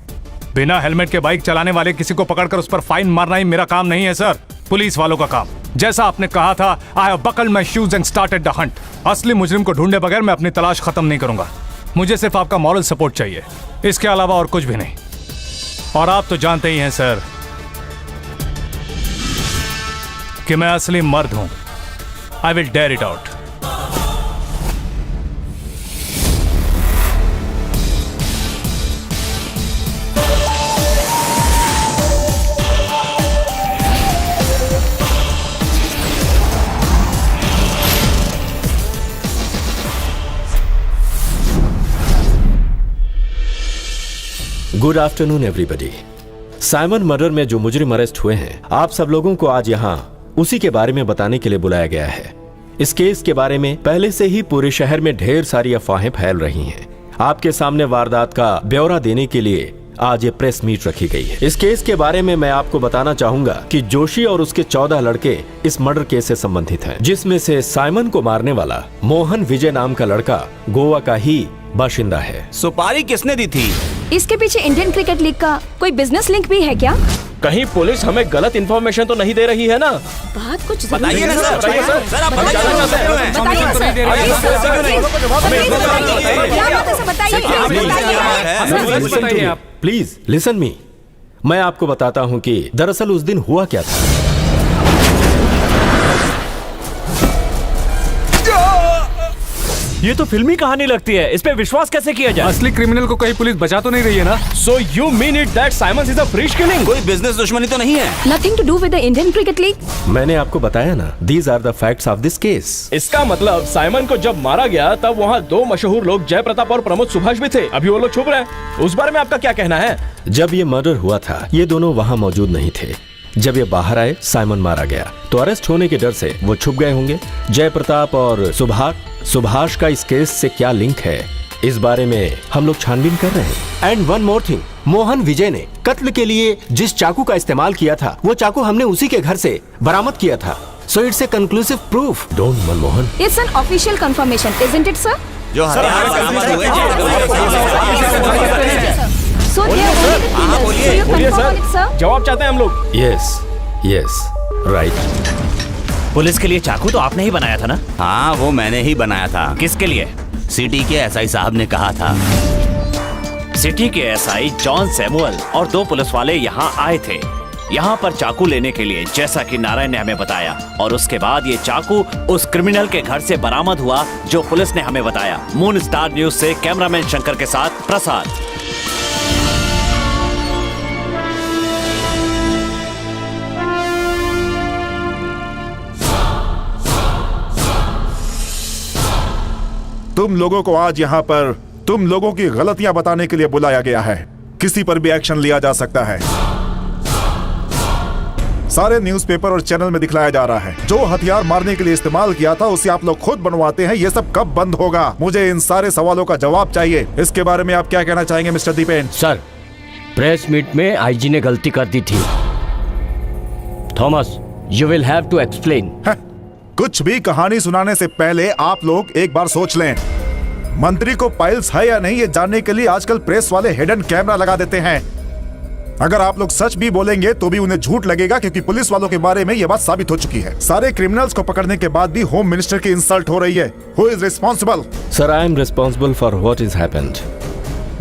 बिना हेलमेट के बाइक चलाने वाले किसी को पकड़कर उस पर फाइन मारना ही मेरा काम नहीं है सर, पुलिस वालों का काम। जैसा आपने कहा था, I have buckled my shoes and started the Hunt. असली मुजरिम को ढूंढे बगैर मैं अपनी तलाश खत्म नहीं करूंगा। मुझे सिर्फ आपका मॉरल सपोर्ट चाहिए, इसके अलावा और कुछ भी नहीं। और आप तो जानते ही हैं सर कि मैं असली मर्द हूं। I will dare it out. Good afternoon everybody. Simon murder में जो मुजरिम अरेस्ट हुए हैं, आप सब लोगों को आज यहाँ उसी के बारे में बताने के लिए बुलाया गया है। इस केस के बारे में पहले से ही पूरे शहर में ढेर सारी अफवाहें फैल रही हैं। आपके सामने वारदात का ब्यौरा देने के लिए आज ये प्रेस मीट रखी गई है। इस केस के बारे में मैं आपको बताना चाहूंगा कि जोशी और उसके 14 लड़के इस मर्डर केस से संबंधित हैं, जिसमें से साइमन को मारने वाला मोहन विजय नाम का लड़का गोवा का ही बाशिंदा है। सुपारी किसने दी थी? इसके पीछे इंडियन क्रिकेट लीग का कोई बिजनेस लिंक भी है क्या? कहीं पुलिस हमें गलत इन्फॉर्मेशन तो नहीं दे रही है ना? बात कुछ बताइए ना सर, बताइए सर। सर, आप बताइए ना बताइए। Please listen me. मैं आपको बताता हूं कि दरअसल उस दिन हुआ क्या था। ये तो फिल्मी कहानी लगती है, इस पे विश्वास कैसे किया जाए? असली क्रिमिनल को कहीं पुलिस बचा तो नहीं रही है ना? So you mean it that Simons is a breach killing? कोई बिजनेस दुश्मनी तो नहीं है? Nothing to do with the Indian cricket league. मैंने आपको बताया ना, these are the facts of this case. इसका मतलब साइमन को जब मारा गया तब वहाँ दो मशहूर लोग जयप्रताप और प्रमोद सुभाष भी थे। अभी वो लोग छुप रहे हैं। उस बारे में आपका क्या कहना है? जब ये मर्डर हुआ था ये दोनों वहां मौजूद नहीं थे। जब ये बाहर आए साइमन मारा गया तो अरेस्ट होने के डर से वो छुप गए होंगे। जयप्रताप और सुभाष का इस केस से क्या लिंक है, इस बारे में हम लोग छानबीन कर रहे हैं। And one more thing, Mohan Vijay ने कत्ल के लिए जिस चाकू का इस्तेमाल किया था वो चाकू हमने उसी के घर से बरामद किया था। So it's a conclusive proof, don't Manmohan. It's an official confirmation, isn't it sir? जो हथियार बरामद हुए सो बोलिए सर, जवाब चाहते हैं हम लोग। Yes yes right. पुलिस के लिए चाकू तो आपने ही बनाया था ना? हाँ, वो मैंने ही बनाया था। किसके लिए? सिटी के एसआई साहब ने कहा था। सिटी के एसआई जॉन सैमुअल और दो पुलिस वाले यहाँ आए थे, यहाँ पर चाकू लेने के लिए, जैसा कि नारायण ने हमें बताया। और उसके बाद ये चाकू उस क्रिमिनल के घर से बरामद हुआ जो पुलिस ने हमें बताया। मून स्टार न्यूज से कैमरामैन शंकर के साथ प्रसाद। तुम लोगों को आज यहाँ पर तुम लोगों की गलतियां बताने के लिए बुलाया गया है। किसी पर भी एक्शन लिया जा सकता है। सारे न्यूज़पेपर और चैनल में दिखलाया जा रहा है। जो हथियार मारने के लिए इस्तेमाल किया था उसे आप लोग खुद बनवाते हैं। ये सब कब बंद होगा? मुझे इन सारे सवालों का जवाब चाहिए। इसके बारे में आप क्या कहना चाहेंगे mister Deepen? Sir, press meet में आईजी ने गलती कर दी थी। Thomas, you will have to explain. कुछ भी कहानी सुनाने से पहले आप लोग एक बार सोच लें। मंत्री को पाइल्स है या नहीं ये जानने के लिए आजकल प्रेस वाले हिडन कैमरा लगा देते हैं। अगर आप लोग सच भी बोलेंगे तो भी उन्हें झूठ लगेगा, क्योंकि पुलिस वालों के बारे में यह बात साबित हो चुकी है। सारे क्रिमिनल्स को पकड़ने के बाद भी होम मिनिस्टर की इंसल्ट हो रही है। Who is responsible? Sir, I am responsible for what is happened.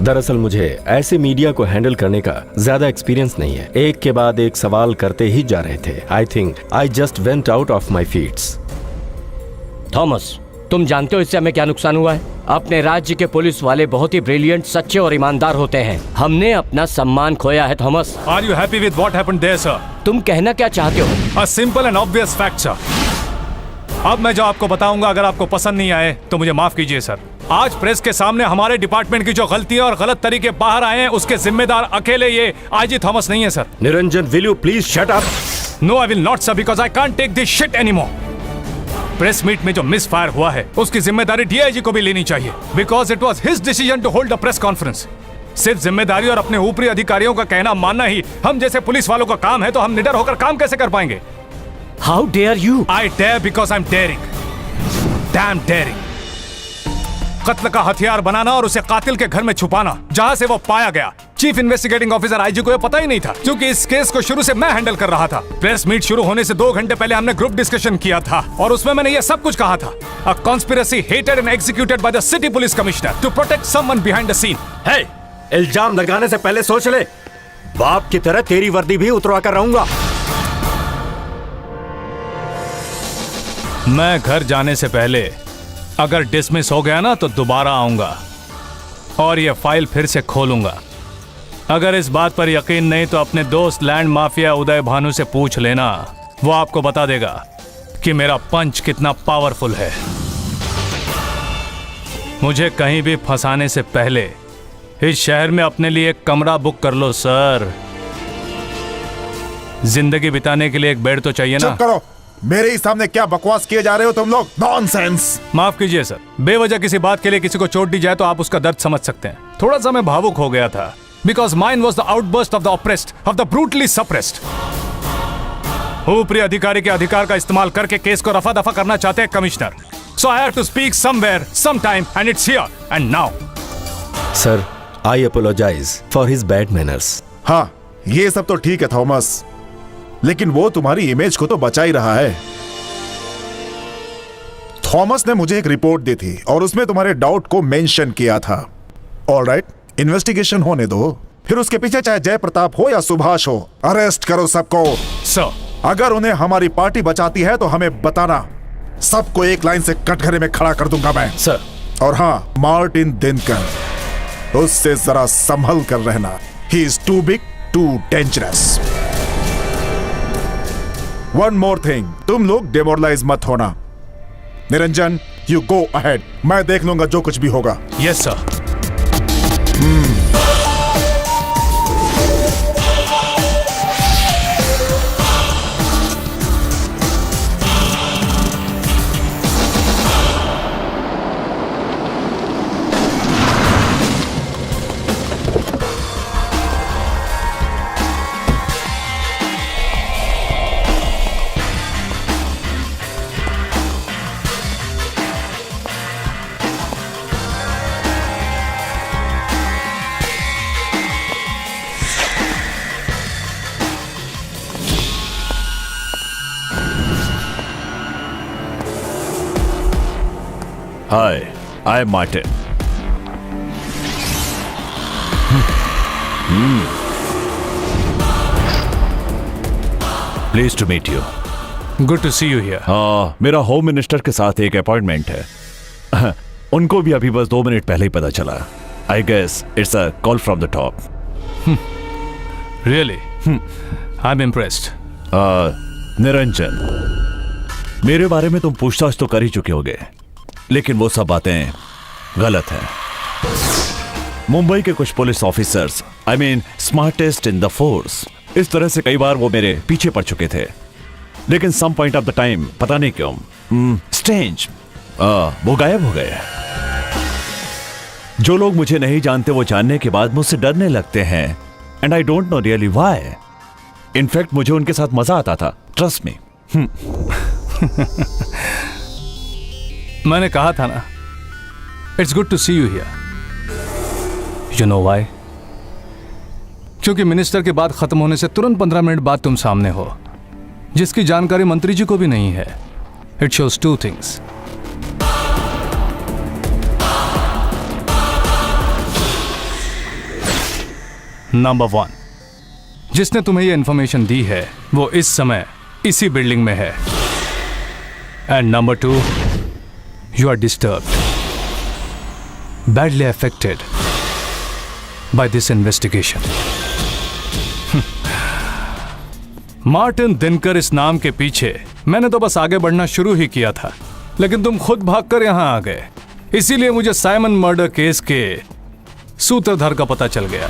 दरअसल मुझे ऐसे मीडिया को हैंडल करने का ज्यादा एक्सपीरियंस नहीं है। एक के बाद एक सवाल करते ही जा रहे थे। I think I just went out of my feets. थॉमस, तुम जानते हो इससे हमें क्या नुकसान हुआ है? अपने राज्य के पुलिस वाले बहुत ही ब्रिलियंट, सच्चे और ईमानदार होते हैं। हमने अपना सम्मान खोया है। Thomas, are you happy with what happened there sir? तुम कहना क्या चाहते हो? A simple and obvious fact sir. अब मैं जो आपको बताऊंगा, अगर आपको पसंद नहीं आए तो मुझे माफ कीजिए सर। आज प्रेस के सामने हमारे डिपार्टमेंट की जो गलतियां और गलत तरीके बाहर आए हैं उसके जिम्मेदार अकेले ये आईजी थॉमस नहीं है sir. Niranjan, will you please shut up? No, I will not sir, because I can't take this shit anymore. Press meet में जो मिस फायर हुआ है उसकी जिम्मेदारी डीआईजी को भी लेनी चाहिए, because it was his decision to hold a press conference. सिर्फ जिम्मेदारी और अपने ऊपरी अधिकारियों का कहना मानना ही हम जैसे पुलिस वालों का काम है, तो हम निडर होकर काम कैसे कर पाएंगे? How dare you? I dare because I am daring, damn daring. कत्ल का हथियार बनाना और उसे कातिल के घर में छुपाना जहां से वो पाया गया। चीफ इन्वेस्टिगेटिंग ऑफिसर आईजी को यह पता ही नहीं था, क्योंकि इस केस को शुरू से मैं हैंडल कर रहा था। प्रेस मीट शुरू होने से 2 घंटे पहले हमने ग्रुप डिस्कशन किया था और उसमें मैंने ये सब कुछ कहा था। A conspiracy hatched and executed by the city police commissioner to protect someone behind the scene. हे, इल्जाम लगाने से पहले सोच ले। बाप की तरह तेरी वर्दी भी उतरवा कर रहूंगा। मैं घर जाने से पहले अगर डिसमिस हो गया ना तो दोबारा आऊंगा और ये फाइल फिर से खोलूंगा। अगर इस बात पर यकीन नहीं तो अपने दोस्त लैंड माफिया उदय भानु से पूछ लेना, वो आपको बता देगा कि मेरा पंच कितना पावरफुल है। मुझे कहीं भी फंसाने से पहले इस शहर में अपने लिए एक कमरा बुक कर लो सर। जिंदगी बिताने के लिए एक बेड तो चाहिए ना। चुप करो, मेरे ही सामने क्या बकवास किए जा रहे हो तुम लोग? नॉनसेंस। माफ कीजिए सर, बेवजह किसी बात के लिए किसी को चोट दी जाए तो आप उसका दर्द समझ सकते हैं। थोड़ा सा मैं भावुक हो गया था, because mine was the outburst of the oppressed, of the brutally suppressed. ऊपरी अधिकारी के अधिकार का इस्तेमाल करके केस को रफा दफा करना चाहते हैं commissioner. So I have to speak somewhere, sometime, and it's here and now. Sir, I apologise for his bad manners. हाँ, ये सब तो ठीक है थॉमस, लेकिन वो तुम्हारी इमेज को तो बचा ही रहा है। थॉमस ने मुझे एक रिपोर्ट दी थी और उसमें तुम्हारे डाउट को मेंशन किया था। ऑलराइट, इन्वेस्टिगेशन होने दो, फिर उसके पीछे चाहे जयप्रताप हो या सुभाष हो, अरेस्ट करो सबको। सर, अगर उन्हें हमारी पार्टी बचाती है तो हमें बताना, सबको एक लाइन से कटघरे में खड़ा कर दूंगा मैं। सर, और हाँ, मार्टिन दिनकर, उससे जरा संभल कर रहना। He is too big, too dangerous. One more thing, तुम लोग डिमोरलाइज मत होना। निरंजन, यू गो अहेड, मैं देख लूंगा जो कुछ भी होगा। Yes sir. Hi, I'm Martin. Pleased to meet you. Good to see you here. मेरा होम मिनिस्टर के साथ एक अपॉइंटमेंट है। उनको भी अभी बस 2 मिनट पहले ही पता चला। I guess it's a call from the top. Really? I am impressed. Niranjan, मेरे बारे में तुम पूछताछ तो कर ही चुके होगे, लेकिन वो सब बातें गलत हैं। मुंबई के कुछ police officers, I mean smartest in the force, इस तरह से कई बार वो मेरे पीछे पड़ चुके थे, लेकिन some point of the time पता नहीं क्यों स्ट्रेंज वो गायब हो गए। जो लोग मुझे नहीं जानते वो जानने के बाद मुझसे डरने लगते हैं, and I don't know really why. In fact मुझे उनके साथ मजा आता था, ट्रस्ट मी। मैंने कहा था ना, it's good to see you here. You know why? क्योंकि मिनिस्टर की बात खत्म होने से तुरंत 15 मिनट बाद तुम सामने हो, जिसकी जानकारी मंत्री जी को भी नहीं है। It shows 2 things. नंबर 1, जिसने तुम्हें यह इंफॉर्मेशन दी है वो इस समय इसी बिल्डिंग में है। And number 2, you are disturbed, badly affected by this investigation. Martin Dinkar इस नाम के पीछे मैंने तो बस आगे बढ़ना शुरू ही किया था, लेकिन तुम खुद भागकर यहां आ गए। इसीलिए मुझे साइमन मर्डर केस के सूत्रधार का पता चल गया।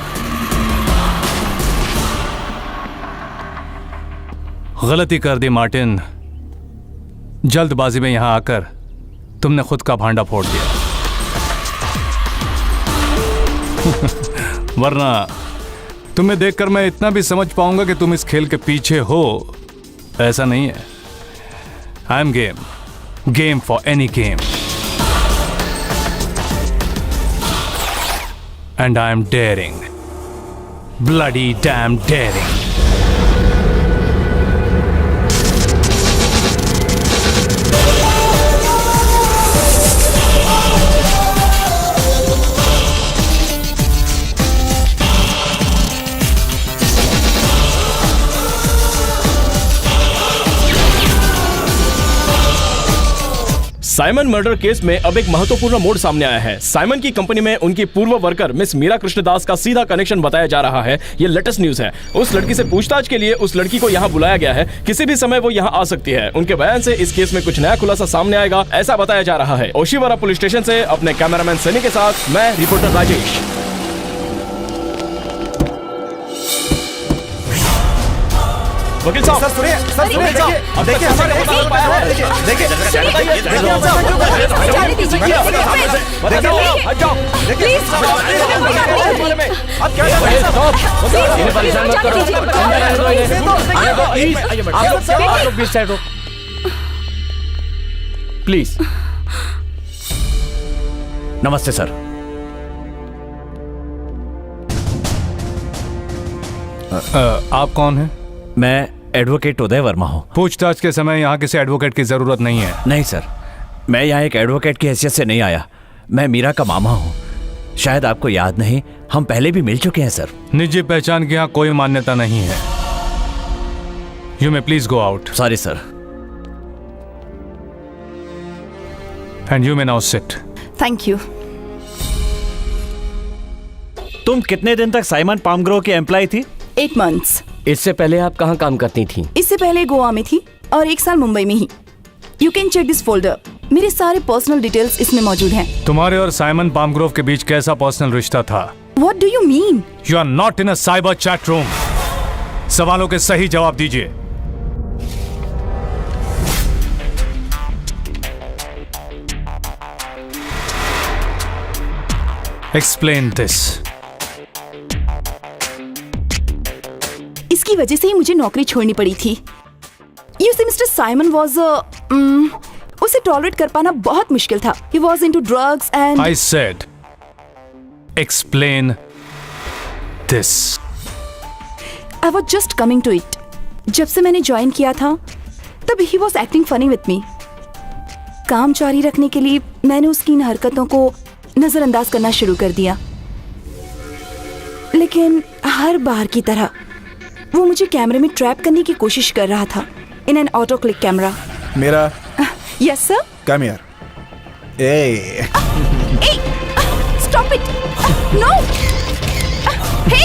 गलती कर दी मार्टिन, जल्दबाजी में यहां आकर तुमने खुद का भांडा फोड़ दिया। वरना तुम्हें देखकर मैं इतना भी समझ पाऊंगा कि तुम इस खेल के पीछे हो, ऐसा नहीं है। I am game for any game, and I am daring, bloody damn daring. Simon murder case में अब एक महत्वपूर्ण मोड़ सामने आया है। साइमन की कंपनी में उनकी पूर्व वर्कर मिस मीरा कृष्णदास का सीधा कनेक्शन बताया जा रहा है। ये लेटेस्ट न्यूज है। उस लड़की से पूछताछ के लिए उस लड़की को यहाँ बुलाया गया है। किसी भी समय वो यहाँ आ सकती है। उनके बयान से इस केस में कुछ नया खुलासा सामने आएगा, ऐसा बताया जा रहा है। ओशिवारा पुलिस स्टेशन से अपने कैमरामैन सनी के साथ मैं रिपोर्टर राजेश। वकील साहब, सुनिए, अब देखिए हमारे को पाया है। देखिए अब क्या इन्हें परेशान मत करो। आप लोग बीच साइड हो प्लीज। नमस्ते सर। आप कौन हैं? मैं एडवोकेट उदय वर्मा हूँ। पूछताछ के समय यहाँ किसी एडवोकेट की जरूरत नहीं है। नहीं सर, मैं यहाँ एक एडवोकेट की हैसियत से नहीं आया। मैं मीरा का मामा हूँ। शायद आपको याद नहीं, हम पहले भी मिल चुके हैं सर। निजी पहचान की यहाँ कोई मान्यता नहीं है। You may please go out. Sorry sir. And you may now sit. Thank you. तुम कितने दिन तक साइमन पामग्रो की एम्प्लॉय थी? 8 months। इससे पहले आप कहाँ काम करती थी? इससे पहले गोवा में थी और 1 साल मुंबई में ही। You can check this folder, मेरे सारे पर्सनल डिटेल्स इसमें मौजूद हैं। तुम्हारे और साइमन पामग्रोव के बीच कैसा पर्सनल रिश्ता था? What do you mean? You are not in a cyber chat room. सवालों के सही जवाब दीजिए। Explain this. इसकी वजह से ही मुझे नौकरी छोड़नी पड़ी थी। You see mister Simon was उसे टॉलरेट कर पाना बहुत मुश्किल था। He was into drugs and I said, explain this. I was just coming to it. जब से मैंने ज्वाइन किया था तब he was acting funny with me. काम जारी रखने के लिए मैंने उसकी इन हरकतों को नजरअंदाज करना शुरू कर दिया, लेकिन हर बार की तरह वो मुझे कैमरे में ट्रैप करने की कोशिश कर रहा था in an auto click camera. मेरा यस सर। Come here. ए स्टॉप इट। नो। हे।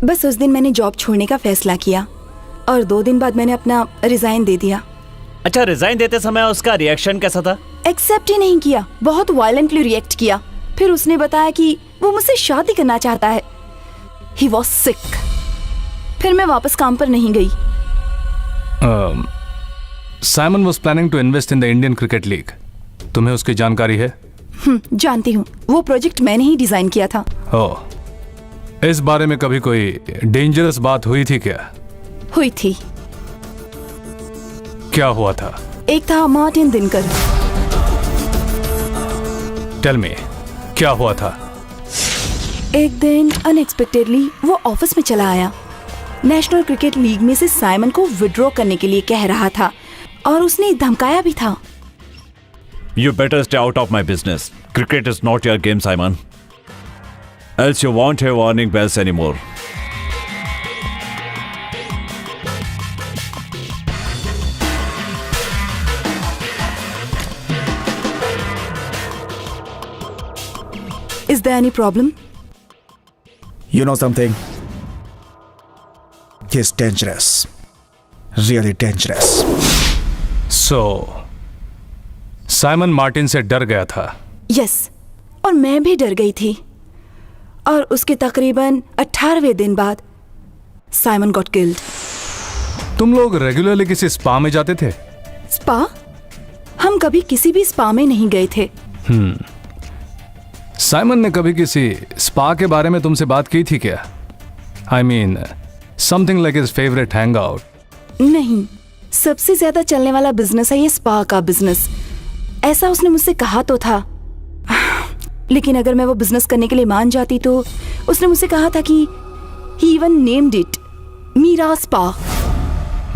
बस उस दिन मैंने जॉब छोड़ने का फैसला किया और 2 दिन बाद मैंने अपना रिजाइन दे दिया। अच्छा, रिजाइन देते समय उसका रिएक्शन कैसा था? एक्सेप्ट ही नहीं किया, बहुत वायलेंटली रिएक्ट किया। फिर उसने बताया कि वो मुझसे शादी करना चाहता है। He was sick। फिर मैं वापस काम पर नहीं गई। Simon was planning to invest in the Indian Cricket League। तुम्हें उसकी जानकारी है? जानती हूँ, वो प्रोजेक्ट मैंने ही डिजाइन किया था। ओह, इस बारे में कभी कोई डेंजरस बात हुई थी क्या? हुई थी। क्या हुआ था? एक था मार्टिन दिनकर। टेल मी, क्या हुआ था? एक दिन अनएक्सपेक्टेडली वो ऑफिस में चला आया। नेशनल क्रिकेट लीग में से साइमन को विड्रॉ करने के लिए कह रहा था और उसने धमकाया भी था। You better stay out of my business. Cricket is not your game, Simon. Else you won't have warning bells anymore. Is there any problem? You know something? He's dangerous. Really dangerous. So, Simon Martin से डर गया था। Yes, और मैं भी डर गई थी। और उसके तकरीबन 18वें दिन बाद साइमन गॉट किल्ड। तुम लोग रेगुलरली किसी स्पा में जाते थे? स्पा? हम कभी किसी भी स्पा में नहीं गए थे। साइमन ने कभी किसी स्पा के बारे में तुमसे बात की थी क्या? I mean, something like his favorite hangout. नहीं, सबसे ज्यादा चलने वाला बिजनेस है ये स्पा का बिजनेस। ऐसा उसने मुझसे कहा तो था, लेकिन अगर मैं वो बिजनेस करने के लिए मान जाती तो उसने मुझसे कहा था कि he even named it Mira spa.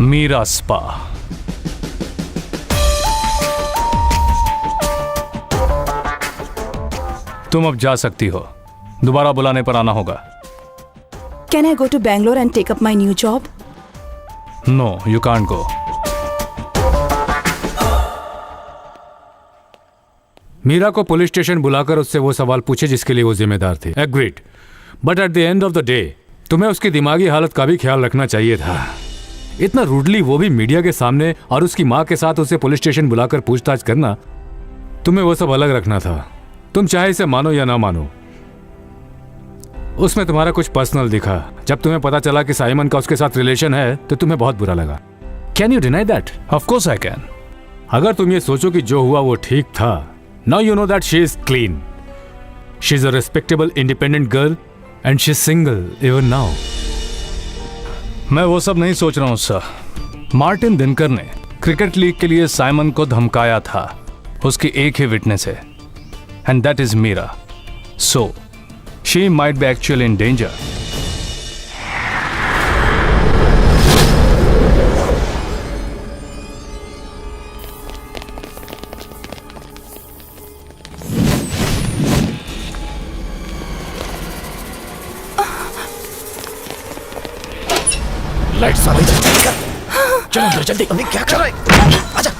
Meera spa. तुम अब जा सकती हो, दोबारा बुलाने पर आना होगा। Can I go to Bangalore and take up my new job? No, you can't go. Meera को पुलिस स्टेशन बुलाकर उससे वो सवाल पूछे जिसके लिए वो जिम्मेदार थी। Agreed, but at the end of the day तुम्हें उसकी दिमागी हालत का भी ख्याल रखना चाहिए था। इतना रूडली, वो भी मीडिया के सामने, और उसकी माँ के साथ उसे पुलिस स्टेशन बुलाकर पूछताछ करना, तुम्हें वो सब अलग रखना था। तुम चाहे इसे मानो या ना मानो, उसमें तुम्हारा कुछ पर्सनल दिखा। जब तुम्हें पता चला कि साइमन का उसके साथ रिलेशन है तो तुम्हें बहुत बुरा लगा। Can you deny that? Of course I can. अगर तुम ये सोचो कि जो हुआ वो ठीक था, now you know that she is clean, she is a respectable independent girl and she is single even now. मैं वो सब नहीं सोच रहा हूँ सर। मार्टिन दिनकर ने क्रिकेट लीग के लिए साइमन को धमकाया था। उसकी एक ही विटनेस है, and that is Mira. So she might be actually in danger. Light साले चलो अंदर जल्दी। अभी क्या कर रहा है? आजा,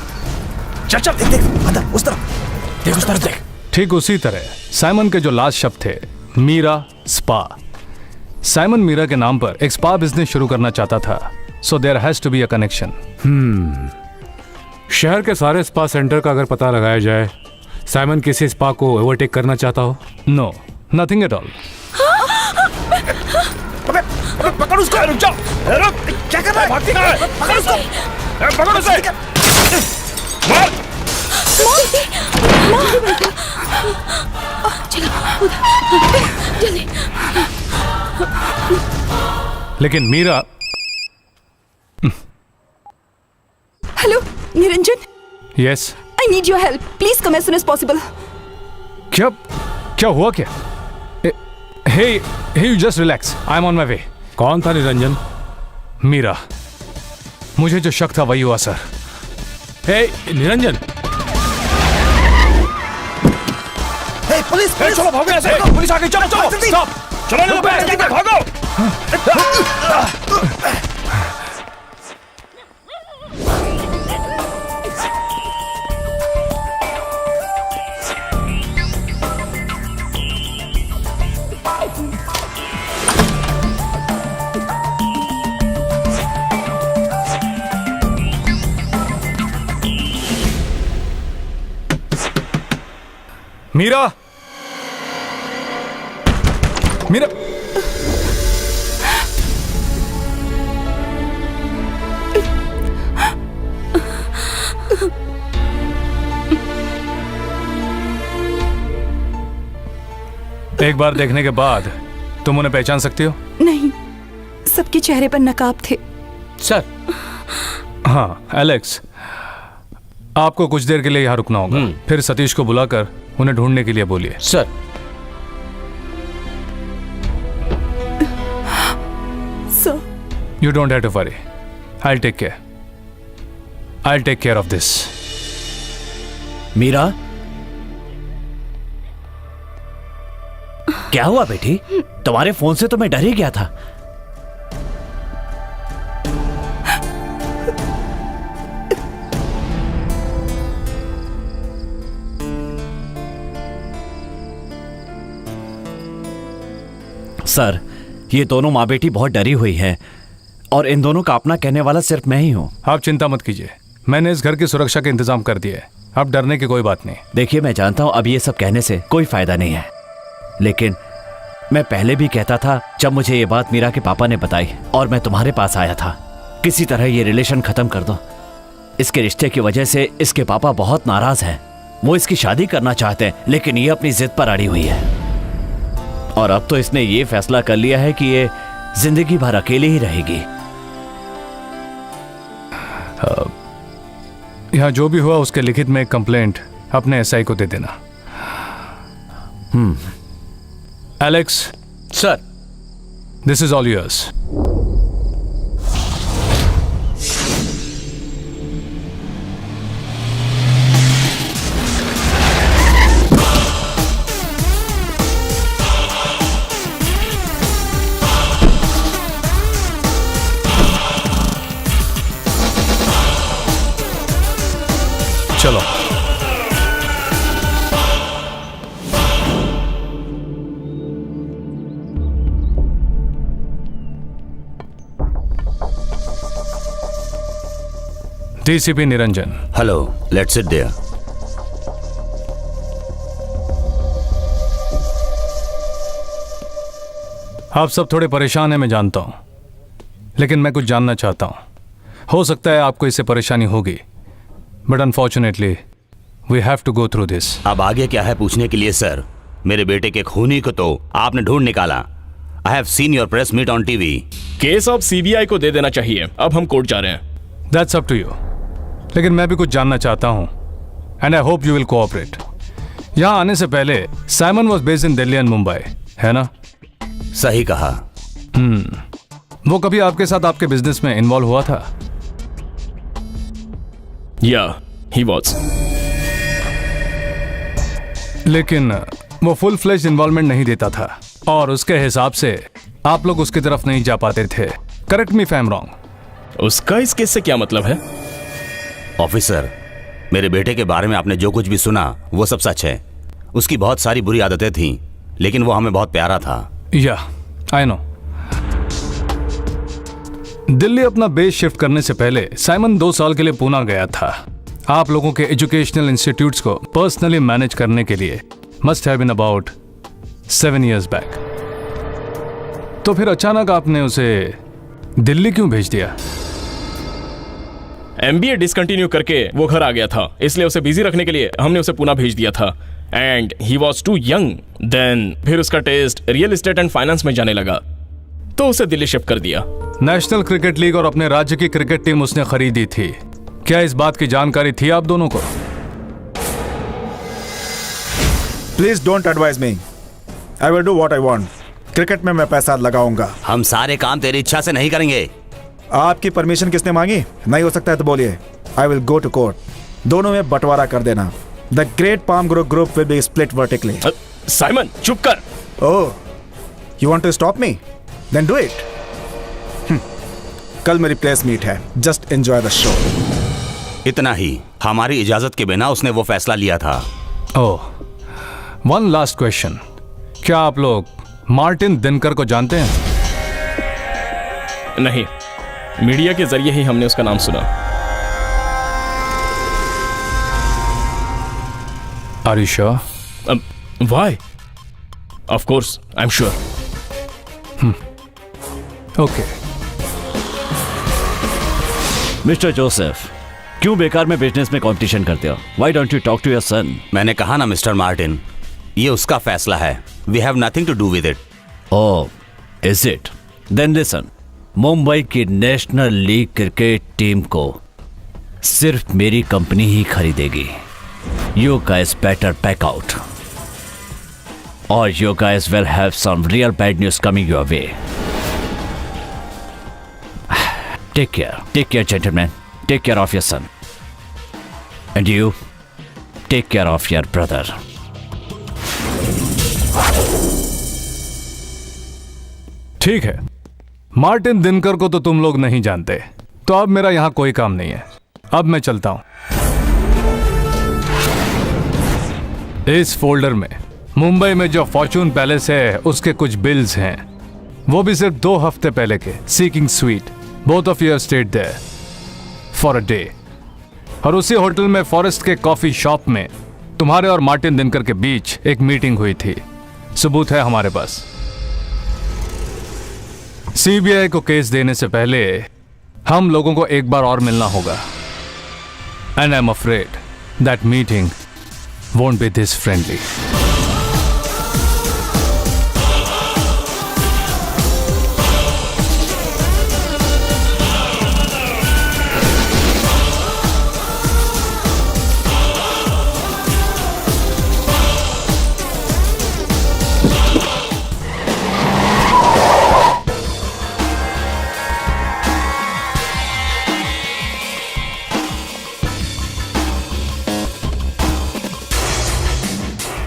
चल चल, देख देख अंदर, उस तरफ देख, उस तरफ देख। ठीक उसी तरह साइमन के जो लास्ट शब्द थे, मीरा स्पा। साइमन मीरा के नाम पर एक स्पा बिजनेस शुरू करना चाहता था, so there has to be a connection. शहर के सारे स्पा सेंटर का अगर पता लगाया जाए, साइमन किसी स्पा को ओवरटेक करना चाहता हो? No, nothing at all. अबे पकड़ उसको, रुक जाओ, रुक, क्या कर रहा है? भागती कहाँ है? पकड़ उसको, पकड़ उसे, मार। लेकिन Meera. Hello Niranjan, yes. I need your help, please come as soon as possible. क्या क्या हुआ क्या? Hey you just relax, I am on my way. कौन था निरंजन? मीरा। मुझे जो शक था वही हुआ सर। हे निरंजन, पुलिस, चलो भागो यहाँ से, पुलिस आ गई, चलो चलो, स्टॉप, चलो लोग, भागो। मीरा, मीरा। एक बार देखने के बाद तुम उन्हें पहचान सकती हो? नहीं, सबके चेहरे पर नकाब थे। सर। हाँ एलेक्स, आपको कुछ देर के लिए यहाँ रुकना होगा, फिर सतीश को बुलाकर उन्हें ढूंढने के लिए बोलिए। Sir. Sir, You don't have to worry. I'll take care. I'll take care of this. Mira, क्या हुआ बेटी? तुम्हारे फोन से तो मैं डर ही गया था। सर, ये दोनों माँ बेटी बहुत डरी हुई हैं और इन दोनों का अपना कहने वाला सिर्फ मैं ही हूँ। आप चिंता मत कीजिए, मैंने इस घर की सुरक्षा के इंतजाम कर दिए है। अब डरने की कोई बात नहीं। देखिए, मैं जानता हूँ अब ये सब कहने से कोई फायदा नहीं है, लेकिन मैं पहले भी कहता था जब मुझे ये बात मीरा के पापा ने बताई और मैं तुम्हारे पास आया था, किसी तरह ये रिलेशन खत्म कर दो। इसके रिश्ते की वजह से इसके पापा बहुत नाराज हैं। वो इसकी शादी करना चाहते हैं, लेकिन ये अपनी जिद पर अड़ी हुई है। और अब तो इसने ये फैसला कर लिया है कि ये जिंदगी भर अकेली ही रहेगी। यहाँ जो भी हुआ उसके लिखित में एक कंप्लेंट अपने एसआई को दे देना। Alex. Sir. This is all yours. चलो। DCP Niranjan. Hello, let's sit there. आप सब थोड़े परेशान हैं, मैं जानता हूं, लेकिन मैं कुछ जानना चाहता हूं। हो सकता है आपको इससे परेशानी होगी, but unfortunately we have to go through this. अब आगे क्या है पूछने के लिए सर? मेरे बेटे के खूनी को तो आपने ढूंढ निकाला। I have seen your press meet on TV. Case अब सीबीआई को दे देना चाहिए। अब हम कोर्ट जा रहे हैं। दैट्स अप टू यू, लेकिन मैं भी कुछ जानना चाहता हूं and I hope you will cooperate. यहां आने से पहले Simon was based in Delhi and Mumbai, है ना? सही कहा। वो कभी आपके साथ आपके बिजनेस में इन्वॉल्व हुआ था? या ही वॉज। लेकिन वो फुल फ्लेज इन्वॉल्वमेंट नहीं देता था और उसके हिसाब से आप लोग उसकी तरफ नहीं जा पाते थे। Correct me if I am wrong. उसका इस केस से क्या मतलब है? ऑफिसर, मेरे बेटे के बारे में आपने जो कुछ भी सुना वो सब सच है। उसकी बहुत सारी बुरी आदतें थीं, लेकिन वो हमें बहुत प्यारा था। या आई नो। दिल्ली अपना बेस शिफ्ट करने से पहले साइमन 2 साल के लिए पूना गया था। आप लोगों के एजुकेशनल इंस्टीट्यूट्स को पर्सनली मैनेज करने के लिए must have been about 7 years back. तो फिर अचानक आपने उसे दिल्ली क्यों भेज दिया? MBA डिसकंटिन्यू करके वो घर आ गया था, इसलिए उसे बिजी रखने के लिए हमने उसे पुणे भेज दिया था। And he was too young then. फिर उसका taste real estate and finance में जाने लगा, तो उसे दिल्ली शिफ्ट कर दिया। नेशनल क्रिकेट लीग और अपने राज्य की क्रिकेट टीम उसने खरीदी थी। क्या इस बात की जानकारी थी आप दोनों को? Please don't advise me, I will do what I want. Cricket में मैं पैसा लगाऊंगा। हम सारे काम तेरी इच्छा से नहीं करेंगे। आपकी परमिशन किसने मांगी? नहीं हो सकता है तो बोलिए। I will go to court. दोनों में बंटवारा कर देना। The great palm group will be split vertically. Simon चुप कर। Oh, you want to stop me? Then do it. कल मेरी प्रेस मीट है, जस्ट एंजॉय द शो। इतना ही, हमारी इजाजत के बिना उसने वो फैसला लिया था। ओह, वन लास्ट क्वेश्चन। क्या आप लोग मार्टिन दिनकर को जानते हैं? नहीं, मीडिया के जरिए ही हमने उसका नाम सुना। Are you sure? Why? Of course I am sure. Okay. Mister Joseph, क्यों बेकार में बिजनेस में कंपटीशन करते हो? Why don't you talk to your son? मैंने कहा ना मिस्टर मार्टिन, ये उसका फैसला है। We have nothing to do with it. Oh, is it? Then listen, Mumbai की नेशनल लीग क्रिकेट टीम को सिर्फ मेरी कंपनी ही खरीदेगी। You guys better pack out, और you guys will have some real bad news coming your way. Take care, gentlemen. Take care of your son. And you, take care of your brother. ठीक है, Martin Dinkar को तो तुम लोग नहीं जानते, तो अब मेरा यहां कोई काम नहीं है। अब मैं चलता हूं। इस फोल्डर में मुंबई में जो फॉर्चून पैलेस है उसके कुछ बिल्स हैं, वो भी सिर्फ 2 हफ्ते पहले के। Seeking suite, both of you stayed there for a day. और उसी होटल में फॉरेस्ट के कॉफी शॉप में तुम्हारे और मार्टिन दिनकर के बीच एक मीटिंग हुई थी। सबूत है हमारे पास। सीबीआई को केस देने से पहले हम लोगों को एक बार और मिलना होगा। And I am afraid that meeting won't be this friendly.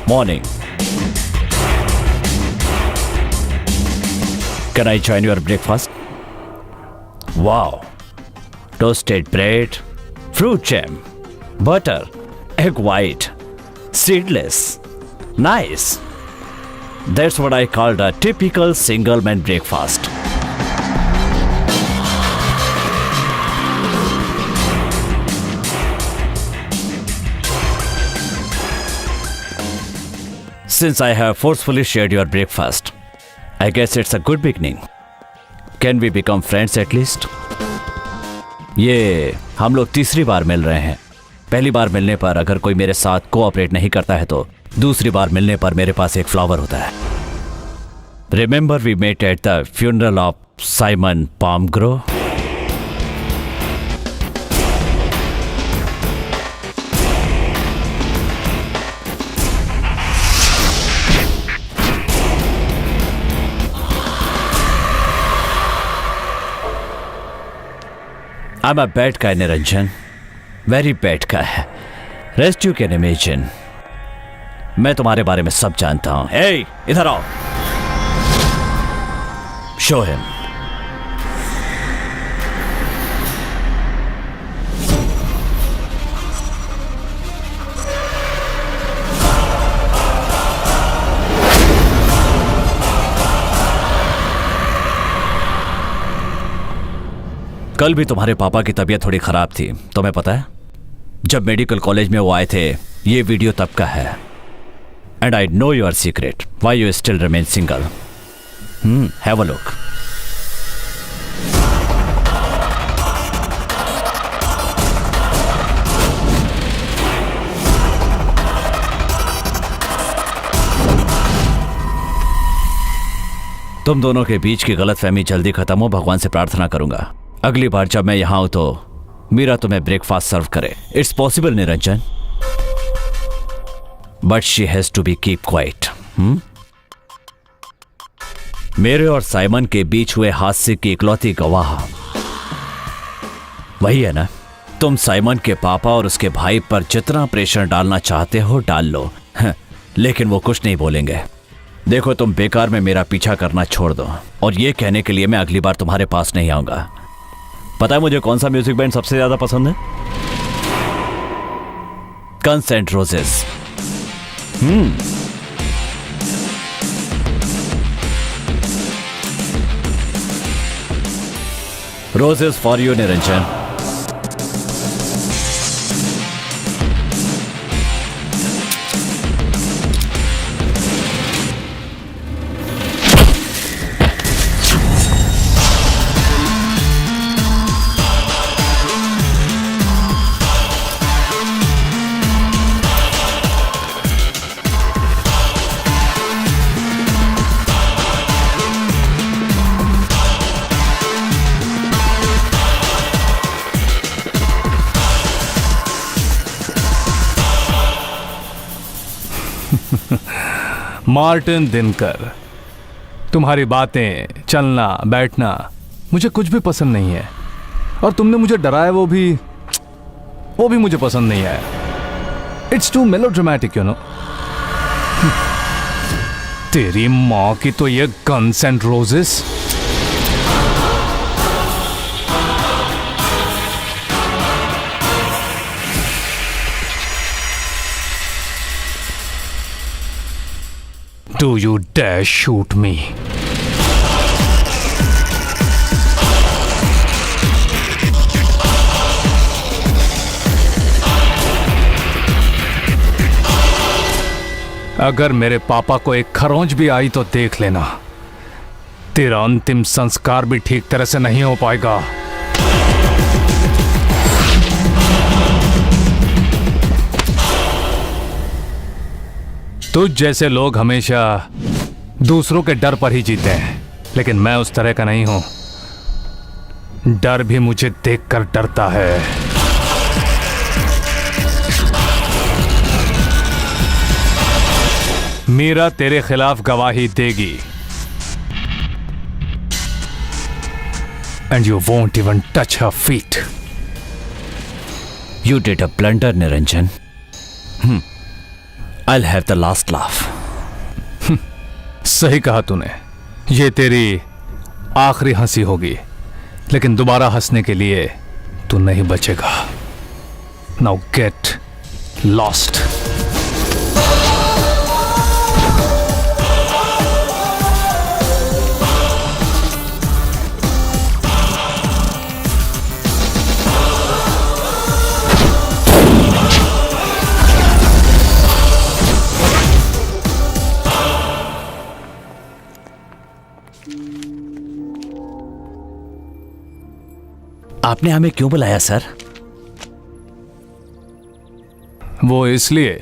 Morning. Can I join your breakfast? Wow. Toasted bread, fruit jam, butter, egg white, seedless. Nice. That's what I called a typical single man breakfast. Since I have forcefully shared your breakfast, I guess it's a good beginning. Can we become friends at least? ये हम लोग तीसरी बार मिल रहे हैं। पहली बार मिलने पर अगर कोई मेरे साथ कोऑपरेट नहीं करता है तो दूसरी बार मिलने पर मेरे पास एक फ्लावर होता है। Remember we met at the funeral of Simon Palmgrove? I'm a bad guy, Niranjan. Very bad guy. Rest you can imagine. मैं तुम्हारे बारे में सब जानता हूं। Hey, इधर आओ। Show him. कल भी तुम्हारे पापा की तबीयत थोड़ी खराब थी, तुम्हें पता है? जब मेडिकल कॉलेज में वो आए थे, ये वीडियो तब का है। And I know your secret, why you still remain single. Have a look. तुम दोनों के बीच की गलतफहमी जल्दी खत्म हो, भगवान से प्रार्थना करूंगा अगली बार जब मैं यहां हूं तो मीरा तुम्हें ब्रेकफास्ट सर्व करे। It's possible Niranjan, but she has to be keep quiet. मेरे और साइमन के बीच हुए हादसे की इकलौती गवाह वही है ना? तुम साइमन के पापा और उसके भाई पर जितना प्रेशर डालना चाहते हो डाल लो, लेकिन वो कुछ नहीं बोलेंगे। देखो, तुम बेकार में मेरा पीछा करना छोड़ दो, और ये कहने के लिए मैं अगली बार तुम्हारे पास नहीं आऊंगा। पता है मुझे कौन सा म्यूजिक बैंड सबसे ज्यादा पसंद है? Guns and roses. Roses for you Niranjan. Martin Dinkar, तुम्हारी बातें, चलना बैठना मुझे कुछ भी पसंद नहीं है, और तुमने मुझे डराया वो भी मुझे पसंद नहीं आया। It's too melodramatic, you know. तेरी माँ की तो ये guns and roses. Do you dare shoot me? अगर मेरे पापा को एक खरोंच भी आई तो देख लेना, तेरा अंतिम संस्कार भी ठीक तरह से नहीं हो पाएगा। तुझ जैसे लोग हमेशा दूसरों के डर पर ही जीते हैं, लेकिन मैं उस तरह का नहीं हूं। डर भी मुझे देखकर डरता है। मीरा तेरे खिलाफ गवाही देगी, and you won't even touch her feet. You did a blunder, Niranjan. I'll have the last laugh. सही कहा तूने, ये तेरी आखिरी हंसी होगी, लेकिन दोबारा हंसने के लिए तू नहीं बचेगा। Now get lost. आपने हमें क्यों बुलाया सर? वो इसलिए,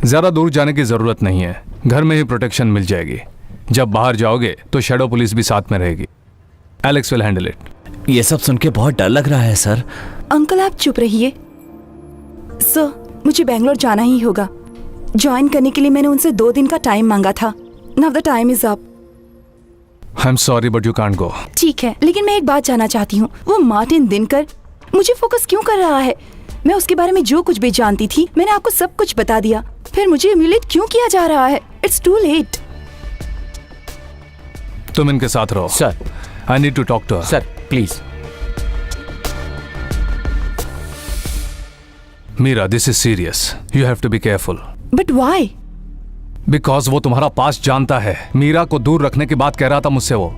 ज्यादा दूर जाने की जरूरत नहीं है, घर में ही प्रोटेक्शन मिल जाएगी। जब बाहर जाओगे तो शैडो पुलिस भी साथ में रहेगी। Alex will handle it. ये सब सुन के बहुत डर लग रहा है सर। अंकल आप चुप रहिए। सर, मुझे बेंगलोर जाना ही होगा। ज्वाइन करने के लिए मैंने उनसे 2 दिन का टाइम मांगा था। Now the time is up. I am sorry but you can't गो। ठीक है, लेकिन मैं एक बात जानना चाहती हूँ, वो मार्टिन दिनकर मुझे फोकस क्यों कर रहा है? मैं उसके बारे में जो कुछ भी जानती थी मैंने आपको सब कुछ बता दिया, फिर मुझे ह्यूमिलेट क्यों किया जा रहा है? It's too late. तुम इनके साथ रहो। Sir, I need to talk to her. Sir please. Mira, this is serious, you have to be careful. But why? Because वो तुम्हारा पास जानता है। मीरा को दूर रखने की बात कह रहा था मुझसे वो।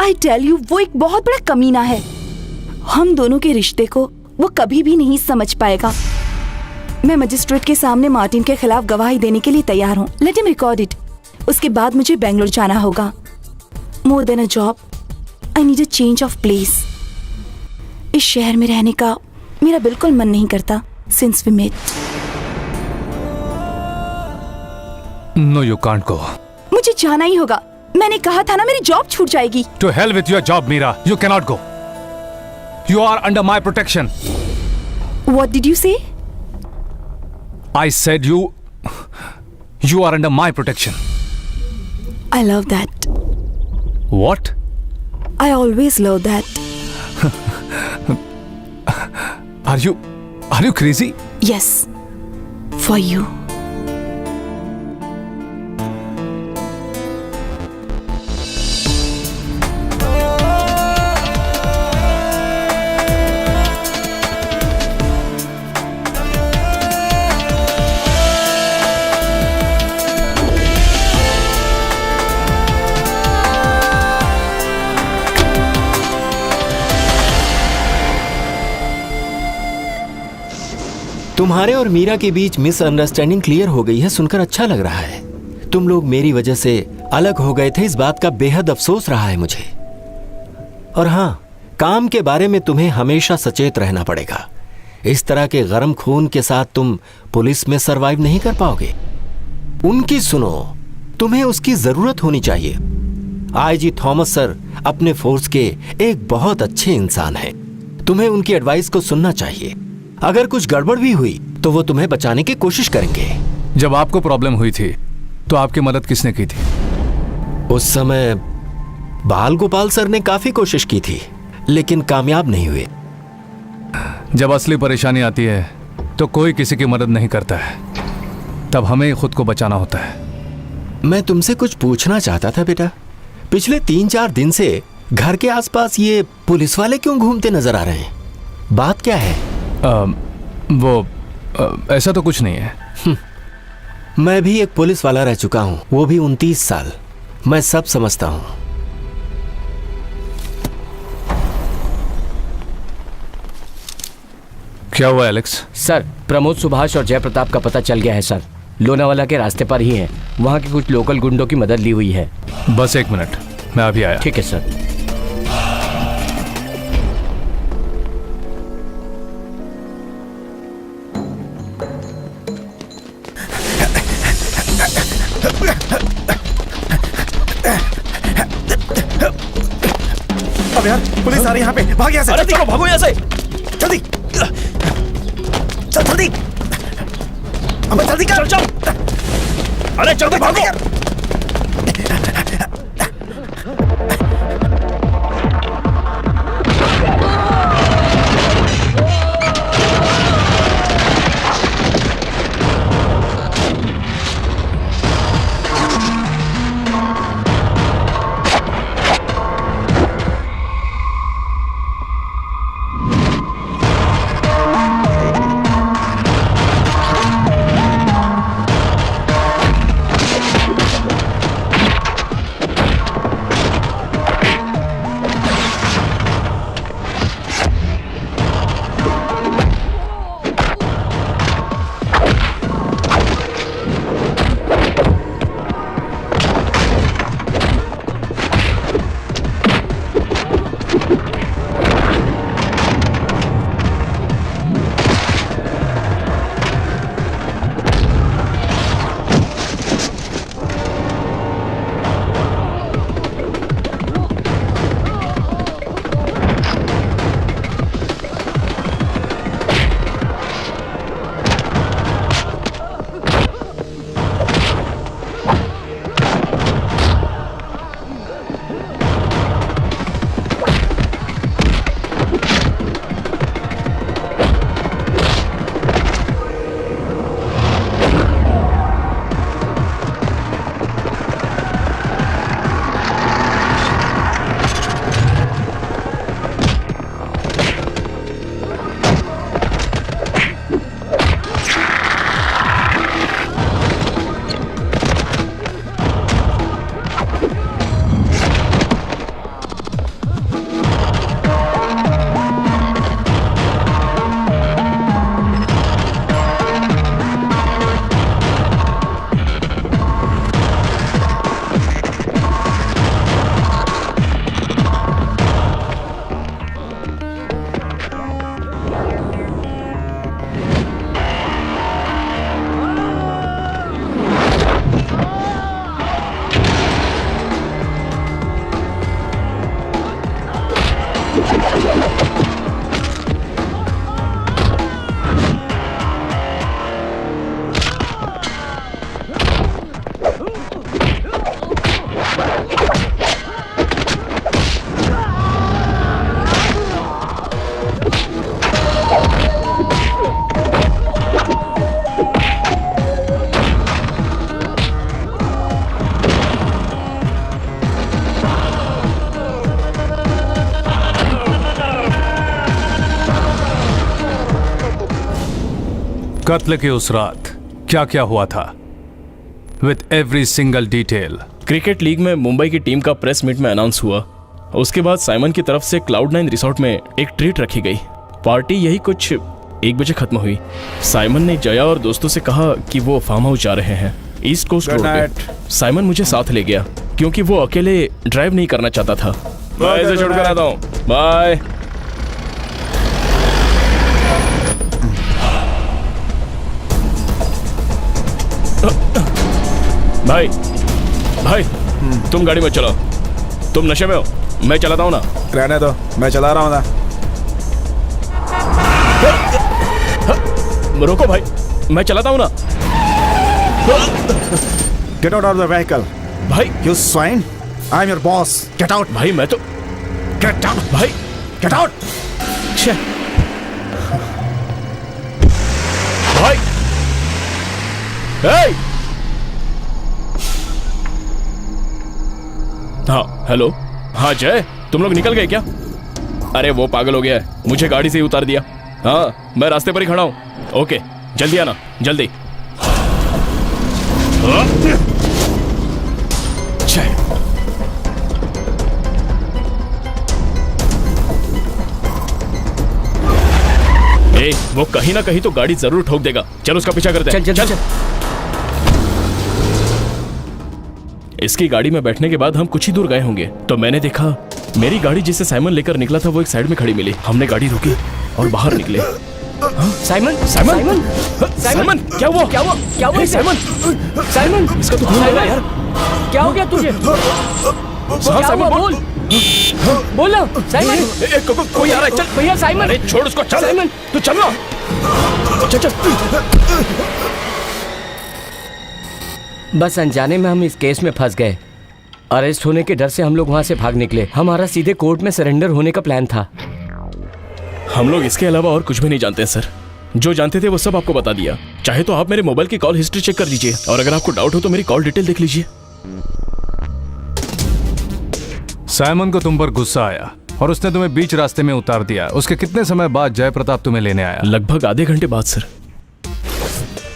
आई टेल यू, वो एक बहुत बड़ा कमीना है। हम दोनों के रिश्ते को वो कभी भी नहीं समझ पाएगा। मैं मजिस्ट्रेट के सामने मार्टिन के खिलाफ गवाही देने के लिए तैयार हूँ। Let him record it. उसके बाद मुझे बेंगलोर जाना होगा। More than a job, I need a change of place. इस शहर में रहने का मेरा बिल्कुल मन नहीं करता since we met. No you can't go. मुझे जाना ही होगा। मैंने कहा था ना, मेरी जॉब छूट जाएगी। To hell with your job Mira, you can not go. You are under my protection. What did you say? I said you are under my protection. I love that. What? I always love that. Are you crazy? Yes, for you. तुम्हारे और मीरा के बीच misunderstanding clear हो गई है, सुनकर अच्छा लग रहा है। तुम लोग मेरी वजह से अलग हो गए थे, इस बात का बेहद अफसोस रहा है मुझे। और हाँ, काम के बारे में तुम्हें हमेशा सचेत रहना पड़ेगा। इस तरह के गरम खून के साथ तुम पुलिस में सरवाइव नहीं कर पाओगे। उनकी सुनो, तुम्हें उसकी जरूरत होनी चाहिए। आईजी थॉमस सर अपने फोर्स के एक बहुत अच्छे इंसान हैं। तुम्हें उनकी एडवाइस को सुनना चाहिए। अगर कुछ गड़बड़ भी हुई तो वो तुम्हें बचाने की कोशिश करेंगे। जब आपको प्रॉब्लम हुई थी तो आपकी मदद किसने की थी? उस समय बाल गोपाल सर ने काफी कोशिश की थी, लेकिन कामयाब नहीं हुए। जब असली परेशानी आती है तो कोई किसी की मदद नहीं करता है, तब हमें खुद को बचाना होता है। मैं तुमसे कुछ पूछना चाहता था बेटा। पिछले 3-4 दिन से घर के आसपास ये पुलिस वाले क्यों घूमते नजर आ रहे हैं? बात क्या है? ऐसा तो कुछ नहीं है। मैं भी एक पुलिस वाला रह चुका हूं, वो भी 29 साल। मैं सब समझता हूं। क्या हुआ एलेक्स? सर, प्रमोद सुभाष और जयप्रताप का पता चल गया है सर। लोनावाला के रास्ते पर ही है। वहाँ के कुछ लोकल गुंडों की मदद ली हुई है। बस 1 मिनट, मैं अभी आया। ठीक है सर। अब यार, पुलिस आ रही है यहाँ पे। भाग यहाँ से। अरे चलो भागो यहाँ से। जल्दी चल, जल्दी। अब जल्दी कर। चल। अरे जल्दी भागो। कत्ल की उस रात क्या क्या हुआ था, with every single detail. Cricket league में मुंबई की टीम का प्रेस मीट में अनाउंस हुआ। उसके बाद साइमन की तरफ से Cloud9 रिसोर्ट में एक ट्रीट रखी गई। पार्टी यही कुछ 1 बजे खत्म हुई। साइमन ने जया और दोस्तों से कहा कि वो फार्म हाउस जा रहे हैं ईस्ट कोस्ट रोड पे। साइमन मुझे साथ ले गया क्योंकि वो अकेले ड्राइव नहीं करना चाहता था। मैं इसे छोड़कर आता हूँ, बाय। भाई भाई तुम गाड़ी में चलो। तुम नशे में हो, मैं चलाता हूँ ना। रहने दो, मैं चला रहा हूँ ना। रोको भाई, मैं चलाता हूँ ना। Get out of the vehicle. भाई you swine, I am your boss, get out. भाई मैं तो गेट आउट भाई गेट आउट। भाई hey! हाँ हेलो, हाँ जय, तुम लोग निकल गए क्या? अरे वो पागल हो गया है, मुझे गाड़ी से ही उतार दिया। हाँ मैं रास्ते पर ही खड़ा हूँ। ओके जल्दी आना, जल्दी। ए, वो कहीं ना कहीं तो गाड़ी जरूर ठोक देगा। चल उसका पीछा करते हैं। चल। इसकी गाड़ी में बैठने के बाद हम कुछ ही दूर गए होंगे तो मैंने देखा मेरी गाड़ी जिसे साइमन लेकर निकला था वो एक साइड में खड़ी मिली। हमने गाड़ी रोकी और बाहर निकले। साइमन साइमन साइमन क्या हुआ? क्या हुआ? क्या हुआ? साइमन साइमन इसका तो खून आ रहा है यार। क्या हो गया तुझे? हाँ क्या साइमन हुआ? बोल। बोल ना साइमन। कोई आ रहा है, चल भैया साइमन। अरे छोड़ उसको, चल साइमन तू चल ना। चल बस अनजाने में हम इस केस में फंस गए। अरेस्ट होने के डर से हम लोग वहाँ से भाग निकले। हमारा सीधे कोर्ट में सरेंडर होने का प्लान था। हम लोग इसके अलावा और कुछ भी नहीं जानते सर। जो जानते थे वो सब आपको बता दिया। चाहे तो आप मेरे मोबाइल की कॉल हिस्ट्री चेक कर लीजिए और अगर आपको डाउट हो तो मेरी कॉल डिटेल देख लीजिए। साइमन को तुम पर गुस्सा आया और उसने तुम्हें बीच रास्ते में उतार दिया। उसके कितने समय बाद जयप्रताप तुम्हें लेने आया? लगभग आधे घंटे बाद सर।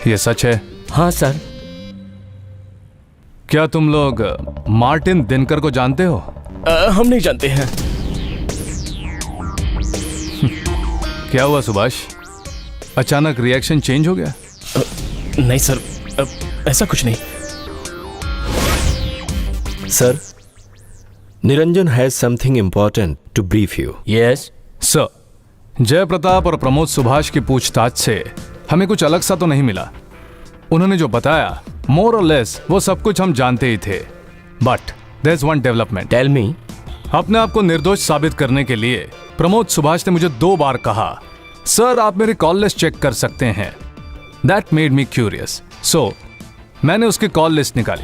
ये सच है? हाँ सर। क्या तुम लोग मार्टिन दिनकर को जानते हो? हम नहीं जानते हैं। क्या हुआ सुभाष, अचानक रिएक्शन चेंज हो गया? नहीं सर, ऐसा कुछ नहीं। Sir, Niranjan has something important to brief you. Yes sir, Jaipratap और प्रमोद सुभाष की पूछताछ से हमें कुछ अलग सा तो नहीं मिला। उन्होंने जो बताया मोर और लेस वो सब कुछ हम जानते ही थे। But there is one development. Tell me. अपने आप को निर्दोष साबित करने के लिए प्रमोद सुभाष ने मुझे 2 बार कहा, सर आप मेरी कॉल लिस्ट चेक कर सकते हैं। That made me curious. So मैंने उसकी कॉल लिस्ट निकाली।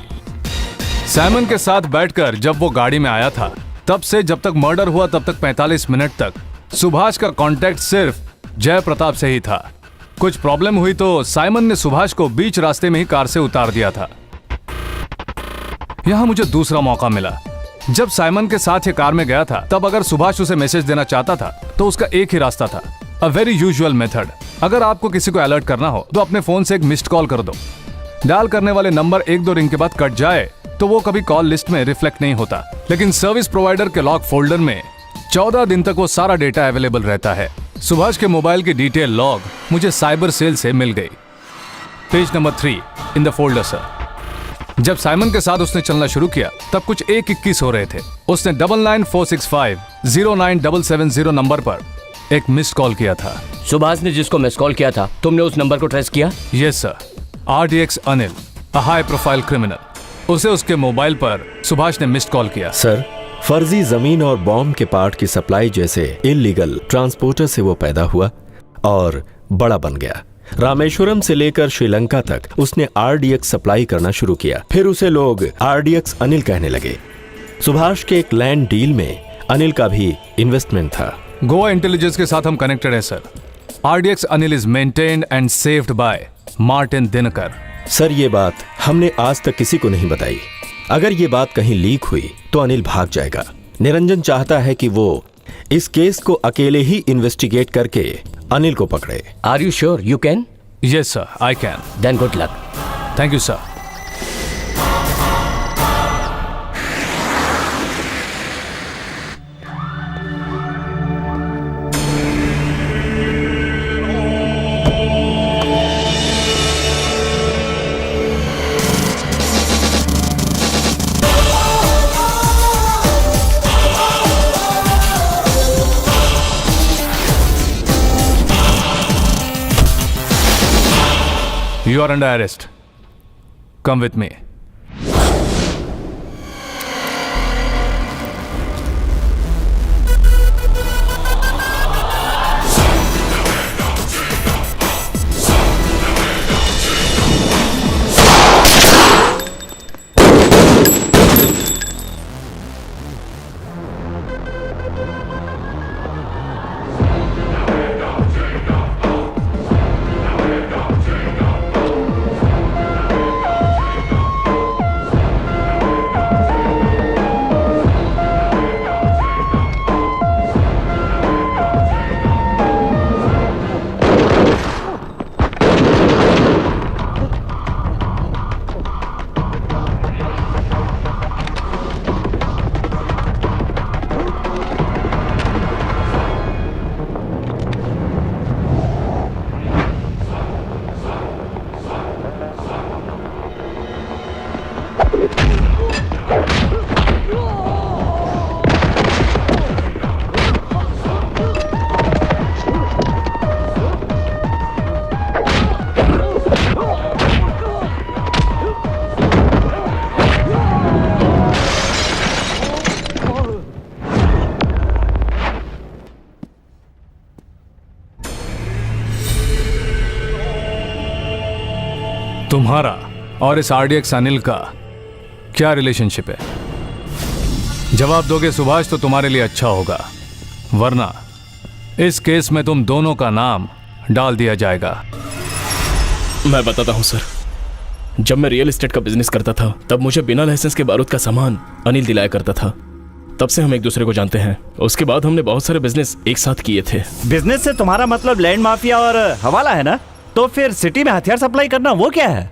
साइमन के साथ बैठकर जब वो गाड़ी में आया था तब से जब तक मर्डर हुआ तब तक 45 मिनट तक सुभाष का कांटेक्ट सिर्फ जयप्रताप से ही था। कुछ प्रॉब्लम हुई तो साइमन ने सुभाष को बीच रास्ते में ही कार से उतार दिया था। यहां मुझे दूसरा मौका मिला। जब साइमन के साथ ये कार में गया था तब अगर सुभाष उसे मैसेज देना चाहता था तो उसका एक ही रास्ता था, अ वेरी यूजुअल मेथड। अगर आपको किसी को अलर्ट करना हो तो अपने फोन से एक मिस्ड कॉल कर दो। डायल करने वाले नंबर 1-2 रिंग के बाद कट जाए तो वो कभी कॉल लिस्ट में रिफ्लेक्ट नहीं होता, लेकिन सर्विस प्रोवाइडर के लॉग फोल्डर में 14 दिन तक वो सारा डेटा अवेलेबल रहता है। सुभाष के मोबाइल की डिटेल लॉग मुझे साइबर सेल से मिल गई। Page number 3 in the folder sir. जब साइमन के साथ उसने चलना शुरू किया तब कुछ 1:21 हो रहे थे। उसने 9946509770 नंबर पर एक मिस्ड कॉल किया था। सुभाष ने जिसको मिस कॉल किया था तुमने उस नंबर को ट्रेस किया? यस सर, RDX अनिल, अ हाई प्रोफाइल क्रिमिनल। उसे उसके मोबाइल पर सुभाष ने मिस्ड कॉल किया। सर, फर्जी जमीन और बॉम्ब के पार्ट की सप्लाई जैसे इलीगल ट्रांसपोर्टर से वो पैदा हुआ और बड़ा बन गया। रामेश्वरम से लेकर श्रीलंका तक उसने RDX सप्लाई करना शुरू किया। फिर उसे लोग RDX अनिल कहने लगे। सुभाष के एक लैंड डील में अनिल का भी इन्वेस्टमेंट था। गोवा इंटेलिजेंस के साथ हम कनेक्टेड है sir. RDX Anil is maintained and saved by Martin Dinkar. Sir, ये बात हमने आज तक किसी को नहीं बताई। अगर ये बात कहीं लीक हुई तो अनिल भाग जाएगा। निरंजन चाहता है कि वो इस केस को अकेले ही इन्वेस्टिगेट करके अनिल को पकड़े। Are you sure you can? Yes, sir, I can. Then good luck. Thank you, sir. You are under arrest. Come with me. तुम्हारा और इस आरडीएक्स अनिल का क्या रिलेशनशिप है? जवाब दोगे सुभाष तो तुम्हारे लिए अच्छा होगा, वरना इस केस में तुम दोनों का नाम डाल दिया जाएगा। मैं बताता हूँ सर, जब मैं रियल एस्टेट का बिजनेस करता था तब मुझे बिना लाइसेंस के बारूद का सामान अनिल दिलाया करता था। तब से हम एक दूसरे को जानते हैं। उसके बाद हमने बहुत सारे बिजनेस एक साथ किए थे। बिजनेस से तुम्हारा मतलब लैंड माफिया और हवाला है ना? तो फिर सिटी में हथियार सप्लाई करना वो क्या है?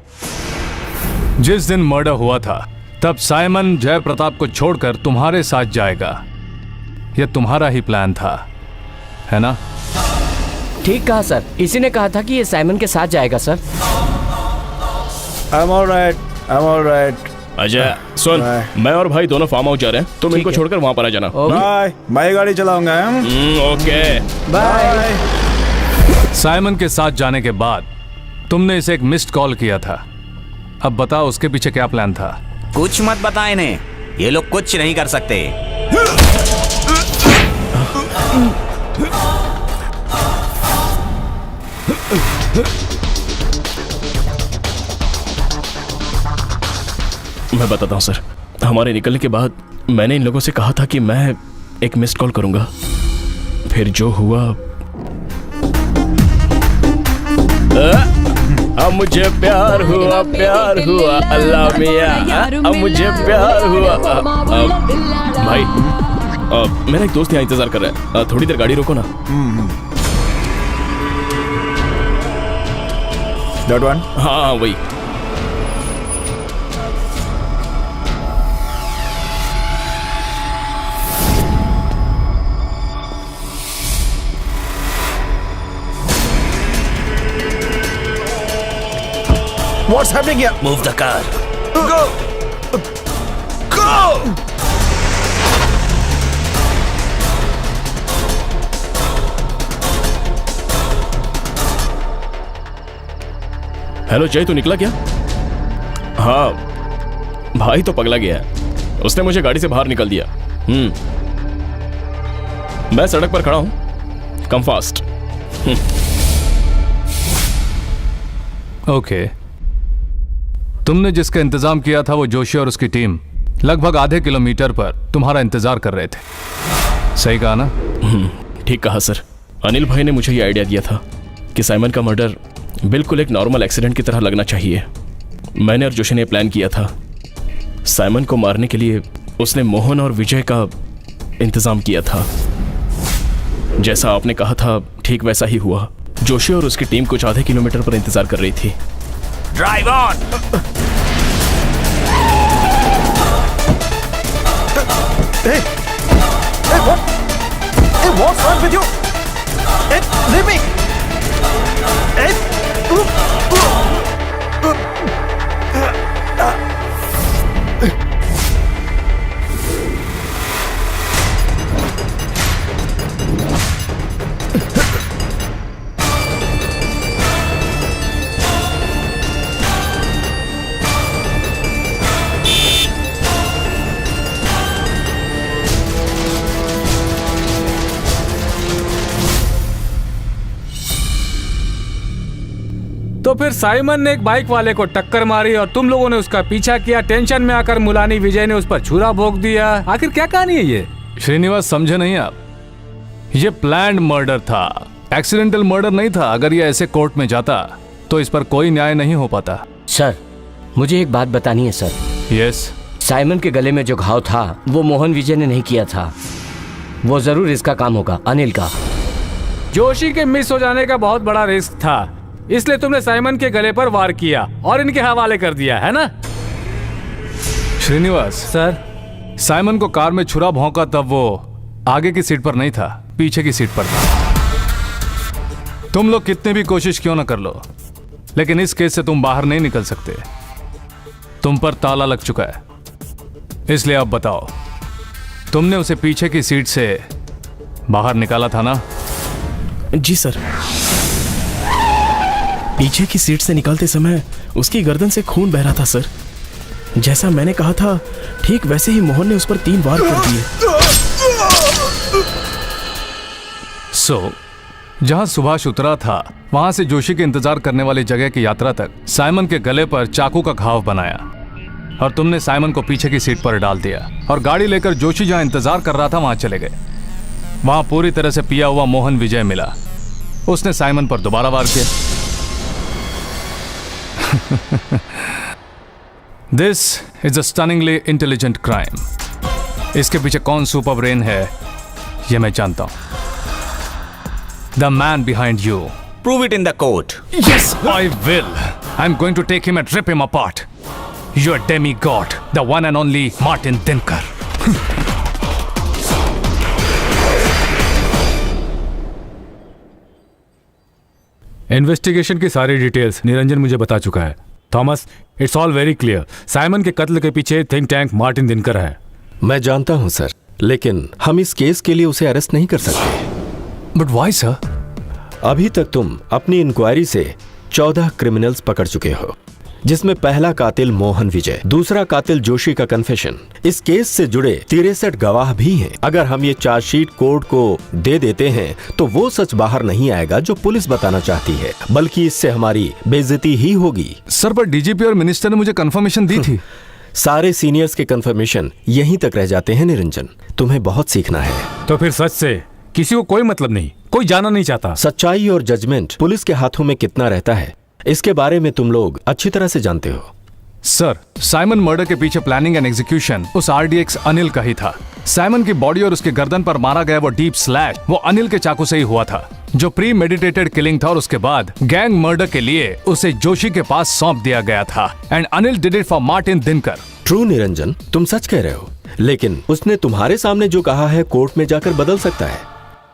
जिस दिन मर्डर हुआ था तब साइमन जयप्रताप को छोड़कर तुम्हारे साथ जाएगा। यह तुम्हारा ही प्लान था, है ना? ठीक कहा सर, इसी ने कहा था कि ये साइमन के साथ जाएगा sir. I'm all right. Ajay सुन, मैं और भाई दोनों फार्म हाउस जा रहे हैं, तुम इनको छोड़कर वहां पर आ जाना। बाय, मैं गाड़ी चलाऊंगा। Okay bye. साइमन के साथ जाने के बाद तुमने इसे एक मिस्ड कॉल किया था। अब बताओ उसके पीछे क्या प्लान था? कुछ मत बता इन्हें, ये लोग कुछ नहीं कर सकते। मैं बताता हूँ सर, हमारे निकलने के बाद मैंने इन लोगों से कहा था कि मैं एक मिस्ड कॉल करूंगा। फिर जो हुआ, अब मुझे प्यार हुआ अल्लाह मियां, अब मुझे प्यार हुआ। भाई मेरा एक दोस्त यहाँ इंतजार कर रहा है, थोड़ी देर गाड़ी रोको ना। That one? हाँ वही। What's happening here? Move the car. Go! Hello जय, तू निकला क्या? हाँ भाई तो पगला गया है, उसने मुझे गाड़ी से बाहर निकल दिया। मैं सड़क पर खड़ा हूं, कम फास्ट। ओके, तुमने जिसका इंतजाम किया था वो जोशी और उसकी टीम लगभग आधे किलोमीटर पर तुम्हारा इंतजार कर रहे थे, सही कहा ना? ठीक कहा सर। अनिल भाई ने मुझे ये आइडिया दिया था कि साइमन का मर्डर बिल्कुल एक नॉर्मल एक्सीडेंट की तरह लगना चाहिए। मैंने और जोशी ने प्लान किया था। साइमन को मारने के लिए उसने मोहन और विजय का इंतजाम किया था। जैसा आपने कहा था ठीक वैसा ही हुआ। जोशी और उसकी टीम कुछ आधे किलोमीटर पर इंतजार कर रही थी। Drive on. What's wrong with you? Hey, leave me! Hey! तो फिर साइमन ने एक बाइक वाले को टक्कर मारी और तुम लोगों ने उसका पीछा किया। टेंशन में आकर मुलानी विजय ने उस पर छुरा भोंक दिया। आखिर क्या कहानी है ये? श्रीनिवास, समझे नहीं आप? ये प्लान्ड मर्डर था, एक्सीडेंटल मर्डर नहीं था। अगर ये ऐसे कोर्ट में जाता तो इस पर कोई न्याय नहीं हो पाता। सर, मुझे एक बात बतानी है सर। यस। साइमन के गले में जो घाव था वो मोहन विजय ने नहीं किया था। वो जरूर इसका काम होगा, अनिल का। जोशी के मिस हो जाने का बहुत बड़ा रिस्क था, इसलिए तुमने साइमन के गले पर वार किया और इनके हवाले कर दिया, है ना? श्रीनिवास सर, साइमन को कार में छुरा भौंका तब वो आगे की सीट पर नहीं था, पीछे की सीट पर था। तुम लोग कितने भी कोशिश क्यों ना कर लो, लेकिन इस केस से तुम बाहर नहीं निकल सकते। तुम पर ताला लग चुका है। इसलिए अब बताओ, तुमने उसे पीछे की सीट से बाहर निकाला था ना? जी सर। पीछे की सीट से निकालते समय उसकी गर्दन से खून बह रहा था सर। जैसा मैंने कहा था ठीक वैसे ही मोहन ने उस पर 3 वार कर दिए। जहां सुभाष उतरा था वहां से जोशी के इंतजार करने वाली जगह की यात्रा तक साइमन के गले पर चाकू का घाव बनाया और तुमने साइमन को पीछे की सीट पर डाल दिया और गाड़ी लेकर जोशी जहां इंतजार कर रहा था वहां चले गए। वहां पूरी तरह से पिया हुआ मोहन विजय मिला। उसने साइमन पर दोबारा वार किया। This is a stunningly intelligent crime. इसके पीछे कौन सुपर ब्रेन है ये मैं जानता हूं। The man behind you. Prove it in the court. Yes, I will. I'm going to take him and rip him apart. Your demigod, the one and only Martin Dinkar. Investigation की सारी details Niranjan मुझे बता चुका है। Thomas, it's all very clear. Simon के कत्ल के पीछे थिंक टैंक मार्टिन दिनकर है। मैं जानता हूं सर, लेकिन हम इस केस के लिए उसे अरेस्ट नहीं कर सकते। But why, sir? अभी तक तुम अपनी इंक्वायरी से 14 क्रिमिनल्स पकड़ चुके हो, जिसमें पहला कातिल मोहन विजय, दूसरा कातिल जोशी का कन्फेशन। इस केस से जुड़े 63 गवाह भी हैं। अगर हम ये चार्जशीट कोर्ट को दे देते हैं तो वो सच बाहर नहीं आएगा जो पुलिस बताना चाहती है, बल्कि इससे हमारी बेइज्जती ही होगी। सर, पर डीजीपी और मिनिस्टर ने मुझे कंफर्मेशन दी थी। सारे सीनियर्स के कंफर्मेशन यहीं तक रह जाते हैं निरंजन। तुम्हें बहुत सीखना है। तो फिर सच से किसी को कोई मतलब नहीं, कोई जाना नहीं चाहता। सच्चाई और जजमेंट पुलिस के हाथों में कितना रहता है इसके बारे में तुम लोग अच्छी तरह से जानते हो। सर, साइमन मर्डर के पीछे प्लानिंग एंड एग्जीक्यूशन उस आरडीएक्स अनिल का ही था। साइमन की बॉडी और उसके गर्दन पर मारा गया वो डीप स्लैश वो अनिल के चाकू से ही हुआ था, जो प्री मेडिटेटेड किलिंग था। और उसके बाद गैंग मर्डर के लिए उसे जोशी के पास सौंप दिया गया था। And Anil did it for Martin Dinkar. True Niranjan, तुम सच कह रहे हो, लेकिन उसने तुम्हारे सामने जो कहा है कोर्ट में जाकर बदल सकता है।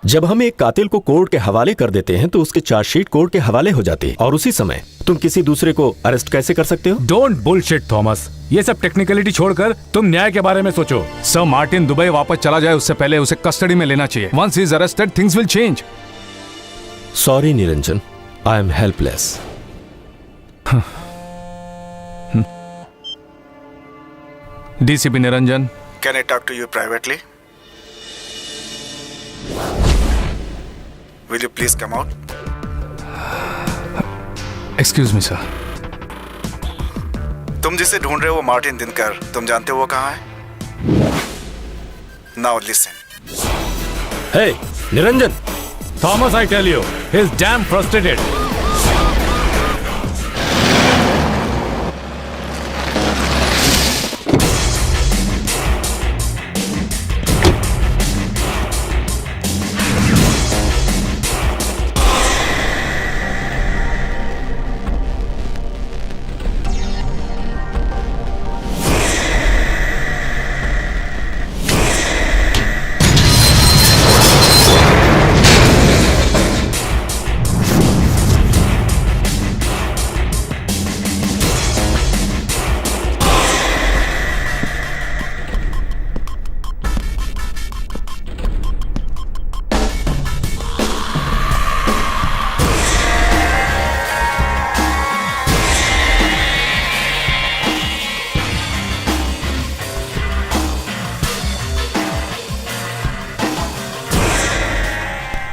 जब हम एक कातिल को कोर्ट के हवाले कर देते हैं तो उसकी चार्जशीट कोर्ट के हवाले हो जाती है, और उसी समय तुम किसी दूसरे को अरेस्ट कैसे कर सकते हो? डोंट बुलशिट थॉमस, ये सब टेक्निकलिटी छोड़कर तुम न्याय के बारे में सोचो। सर, मार्टिन दुबई वापस चला जाए उससे पहले उसे कस्टडी में लेना चाहिए। Once he is arrested things will change. Sorry Niranjan, I am helpless. DCP Niranjan, Can I talk to you privately? Will you please come out? Excuse me sir. तुम जिसे ढूंढ रहे हो वो मार्टिन दिनकर, तुम जानते हो वो कहाँ है? Now listen. Hey Niranjan, Thomas, I tell you, he is damn frustrated.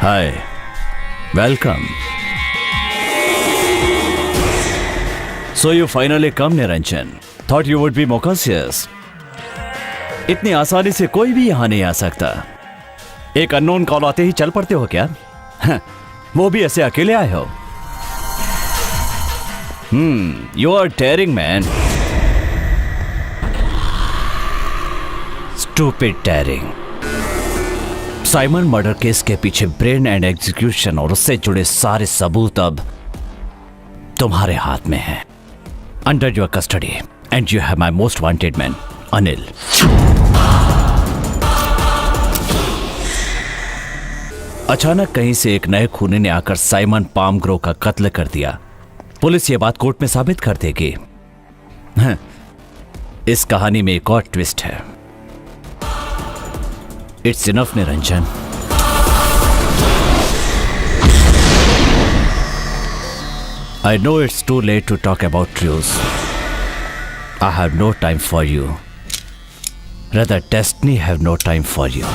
Hi, welcome. So you finally come, Niranjan. Thought you would be more cautious। इतनी आसानी से कोई भी यहां नहीं आ सकता। एक अननोन कॉल आते ही चल पड़ते हो क्या? वो भी ऐसे अकेले आए हो? You are daring man। Stupid daring। Simon murder case के पीछे ब्रेन एंड एग्जीक्यूशन और उससे जुड़े सारे सबूत अब तुम्हारे हाथ में हैं। Under your custody, and you have my most wanted man, Anil। अचानक कहीं से एक नए खूनी ने आकर साइमन पामग्रो का कत्ल कर दिया। पुलिस ये बात कोर्ट में साबित कर देगी। इस कहानी में एक और ट्विस्ट है। It's enough, Niranjan. I know it's too late to talk about truths। I have no time for you। Rather, destiny have no time for you।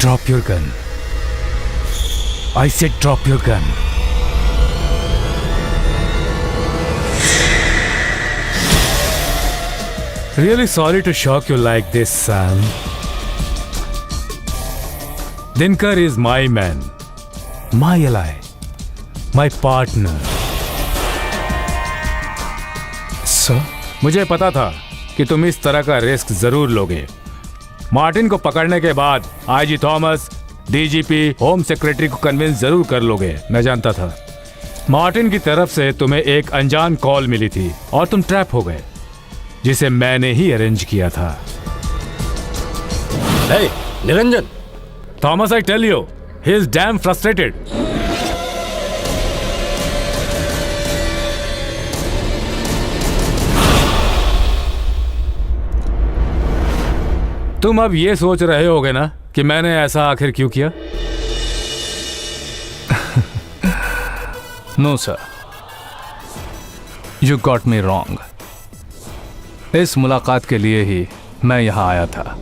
Drop your gun। I said drop your gun। Really sorry to shock you like this, Sam। Dinkar is my man, my ally, my partner। Sir, मुझे पता था कि तुम इस तरह का risk जरूर लोगे। मार्टिन को पकड़ने के बाद IG Thomas, DGP, home secretary को कन्विंस जरूर कर लोगे। मैं जानता था। मार्टिन की तरफ से तुम्हें एक अनजान कॉल मिली थी और तुम ट्रैप हो गए, जिसे मैंने ही अरेंज किया था। Hey, Niranjan. Thomas, I tell you, he is damn frustrated. तुम अब ये सोच रहे होगे ना कि मैंने ऐसा आखिर क्यों किया? No sir, you got me wrong. इस मुलाकात के लिए ही मैं यहां आया था।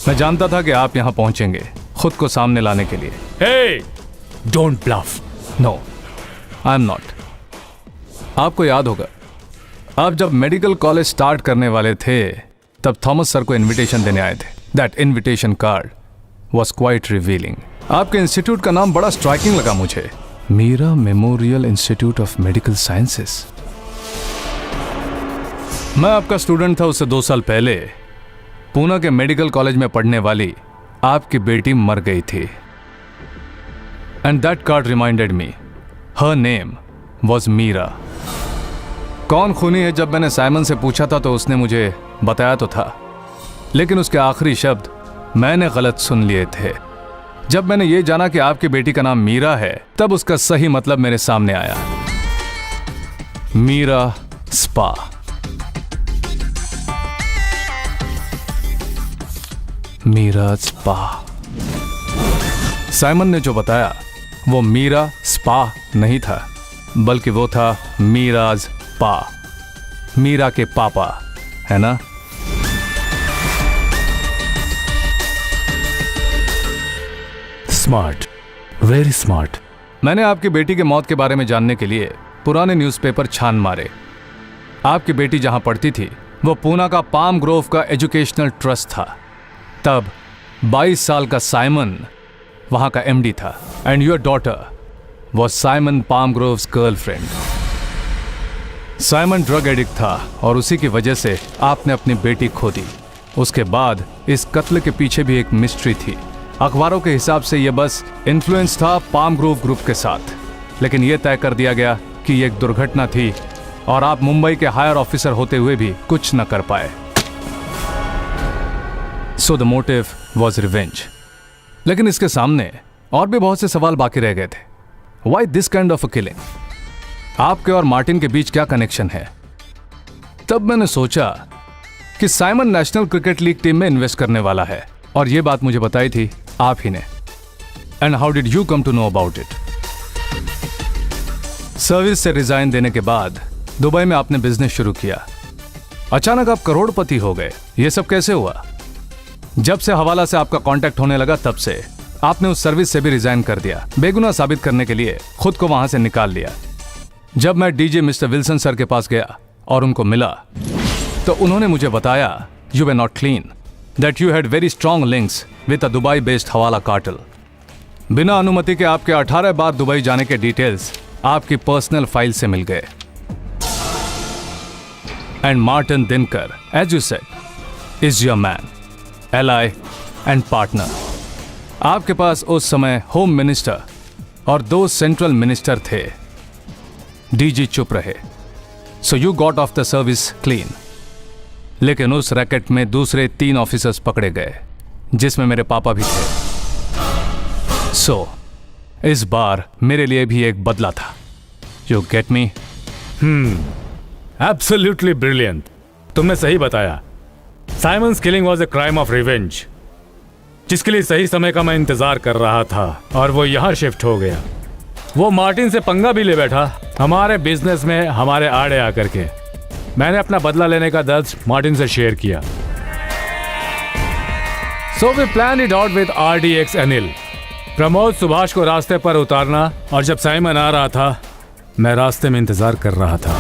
मैं जानता था कि आप यहां पहुंचेंगे खुद को सामने लाने के लिए। Hey, don't bluff. No, I am not. आपको याद होगा, आप जब मेडिकल कॉलेज स्टार्ट करने वाले थे तब थॉमस सर को इनविटेशन देने आए थे। That invitation card was quite revealing. आपके इंस्टीट्यूट का नाम बड़ा स्ट्राइकिंग लगा मुझे, Meera memorial institute of medical sciences. मैं आपका स्टूडेंट था उससे 2 साल पहले। पूना के मेडिकल कॉलेज में पढ़ने वाली आपकी बेटी मर गई थी। And that card reminded me her name was Meera. कौन खूनी है, जब मैंने साइमन से पूछा था तो उसने मुझे बताया तो था, लेकिन उसके आखिरी शब्द मैंने गलत सुन लिए थे। जब मैंने ये जाना कि आपकी बेटी का नाम मीरा है, तब उसका सही मतलब मेरे सामने आया। Meera spa. Meera spa. Simon ने जो बताया वो मीरा स्पा नहीं था, बल्कि वो था मीराज पा, मीरा के पापा, है ना? Smart, very smart. मैंने आपकी बेटी के मौत के बारे में जानने के लिए पुराने न्यूज़पेपर छान मारे। आपकी बेटी जहां पढ़ती थी वो पूना का पाम ग्रोव का एजुकेशनल ट्रस्ट था। तब 22 साल का साइमन वहां का एमडी था। And your daughter was Simon palm groves girlfriend. Simon drug addict था और उसी की वजह से आपने अपनी बेटी खो दी। उसके बाद इस कत्ल के पीछे भी एक मिस्ट्री थी। अखबारों के हिसाब से यह बस इन्फ्लुएंस था पाम ग्रोव ग्रुप के साथ, लेकिन यह तय कर दिया गया कि यह एक दुर्घटना थी और आप मुंबई के हायर ऑफिसर होते हुए भी कुछ न कर पाए। So the motive was revenge. लेकिन इसके सामने और भी बहुत से सवाल बाकी रह गए थे। Why this kind of a killing? आपके और मार्टिन के बीच क्या कनेक्शन है? तब मैंने सोचा कि Simon national cricket league team में इन्वेस्ट करने वाला है, और यह बात मुझे बताई थी आप ही ने। And how did you come to know about it? Service से रिजाइन देने के बाद दुबई में आपने बिजनेस शुरू किया। अचानक आप करोड़पति हो गए। यह सब कैसे हुआ? जब से हवाला से आपका कांटेक्ट होने लगा तब से आपने उस सर्विस से भी रिजाइन कर दिया, बेगुनाह साबित करने के लिए खुद को वहां से निकाल लिया। जब मैं डीजी मिस्टर विल्सन सर के पास गया और उनको मिला तो उन्होंने मुझे बताया you were not clean, that you had very strong links with a Dubai based हवाला कार्टेल। बिना अनुमति के आपके 18 बार दुबई जाने के डिटेल्स आपकी पर्सनल फाइल से मिल गए। And Martin Dinkar, as you said, is your man, ally and partner. आपके पास उस समय होम मिनिस्टर और 2 सेंट्रल मिनिस्टर थे। डीजी चुप रहे, so you got off the service clean. लेकिन उस रैकेट में दूसरे 3 ऑफिसर्स पकड़े गए, जिसमें मेरे पापा भी थे। सो इस बार मेरे लिए भी एक बदला था। You get me? Absolutely brilliant. तुमने सही बताया। Simons killing was a crime of revenge, जिसके लिए सही समय का मैं इंतजार कर रहा था, और वो यहां शिफ्ट हो गया। वो मार्टिन से पंगा भी ले बैठा हमारे बिजनेस में हमारे आड़े आकर के। मैंने अपना बदला लेने का दर्द मार्टिन से शेयर किया। So we plan it out with RDX Anil. Pramod Subhash को रास्ते पर उतारना, और जब साइमन आ रहा था मैं रास्ते में इंतजार कर रहा था।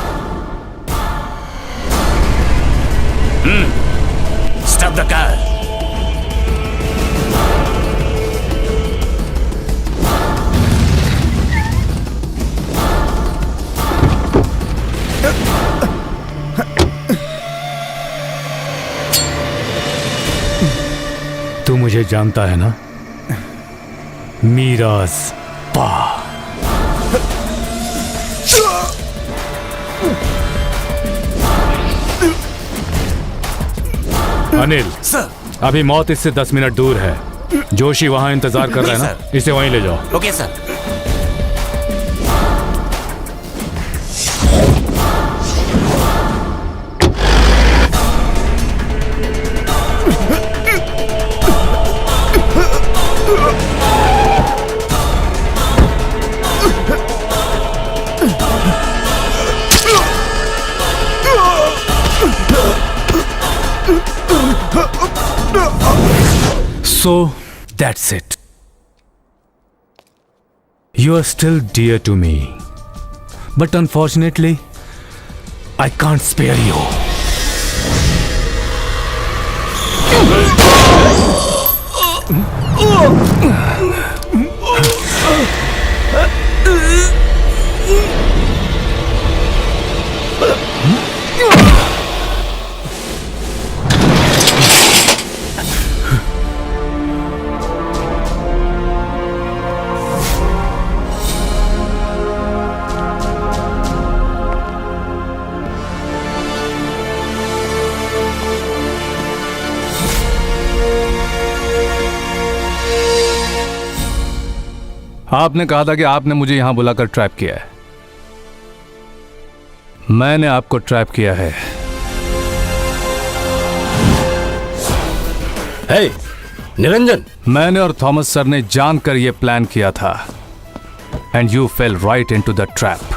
Stop the car. तू मुझे जानता है ना? मीराज पा। अनिल सर, अभी मौत इससे 10 मिनट दूर है। जोशी वहां इंतजार कर रहा है ना? इसे वहीं ले जाओ। Okay sir. So that's it. You are still dear to me. But unfortunately, I can't spare you. आपने कहा था कि आपने मुझे यहां बुलाकर ट्रैप किया है। मैंने आपको ट्रैप किया है। हे निरंजन, मैंने और थॉमस सर ने जानकर यह प्लान किया था and you fell right into the trap.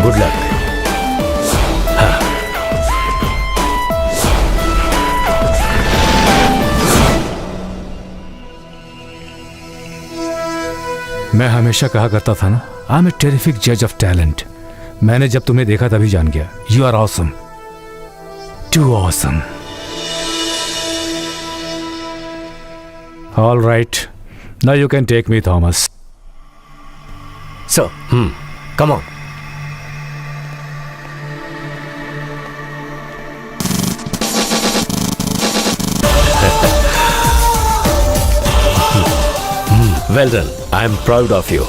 Good luck. मैं हमेशा कहा करता था ना, आई एम ए टेरिफिक जज ऑफ टैलेंट। मैंने जब तुम्हें देखा तभी जान गया, you are awesome, too awesome. All right, now you can take me Thomas. Sir, come on. Well done. I am proud of you.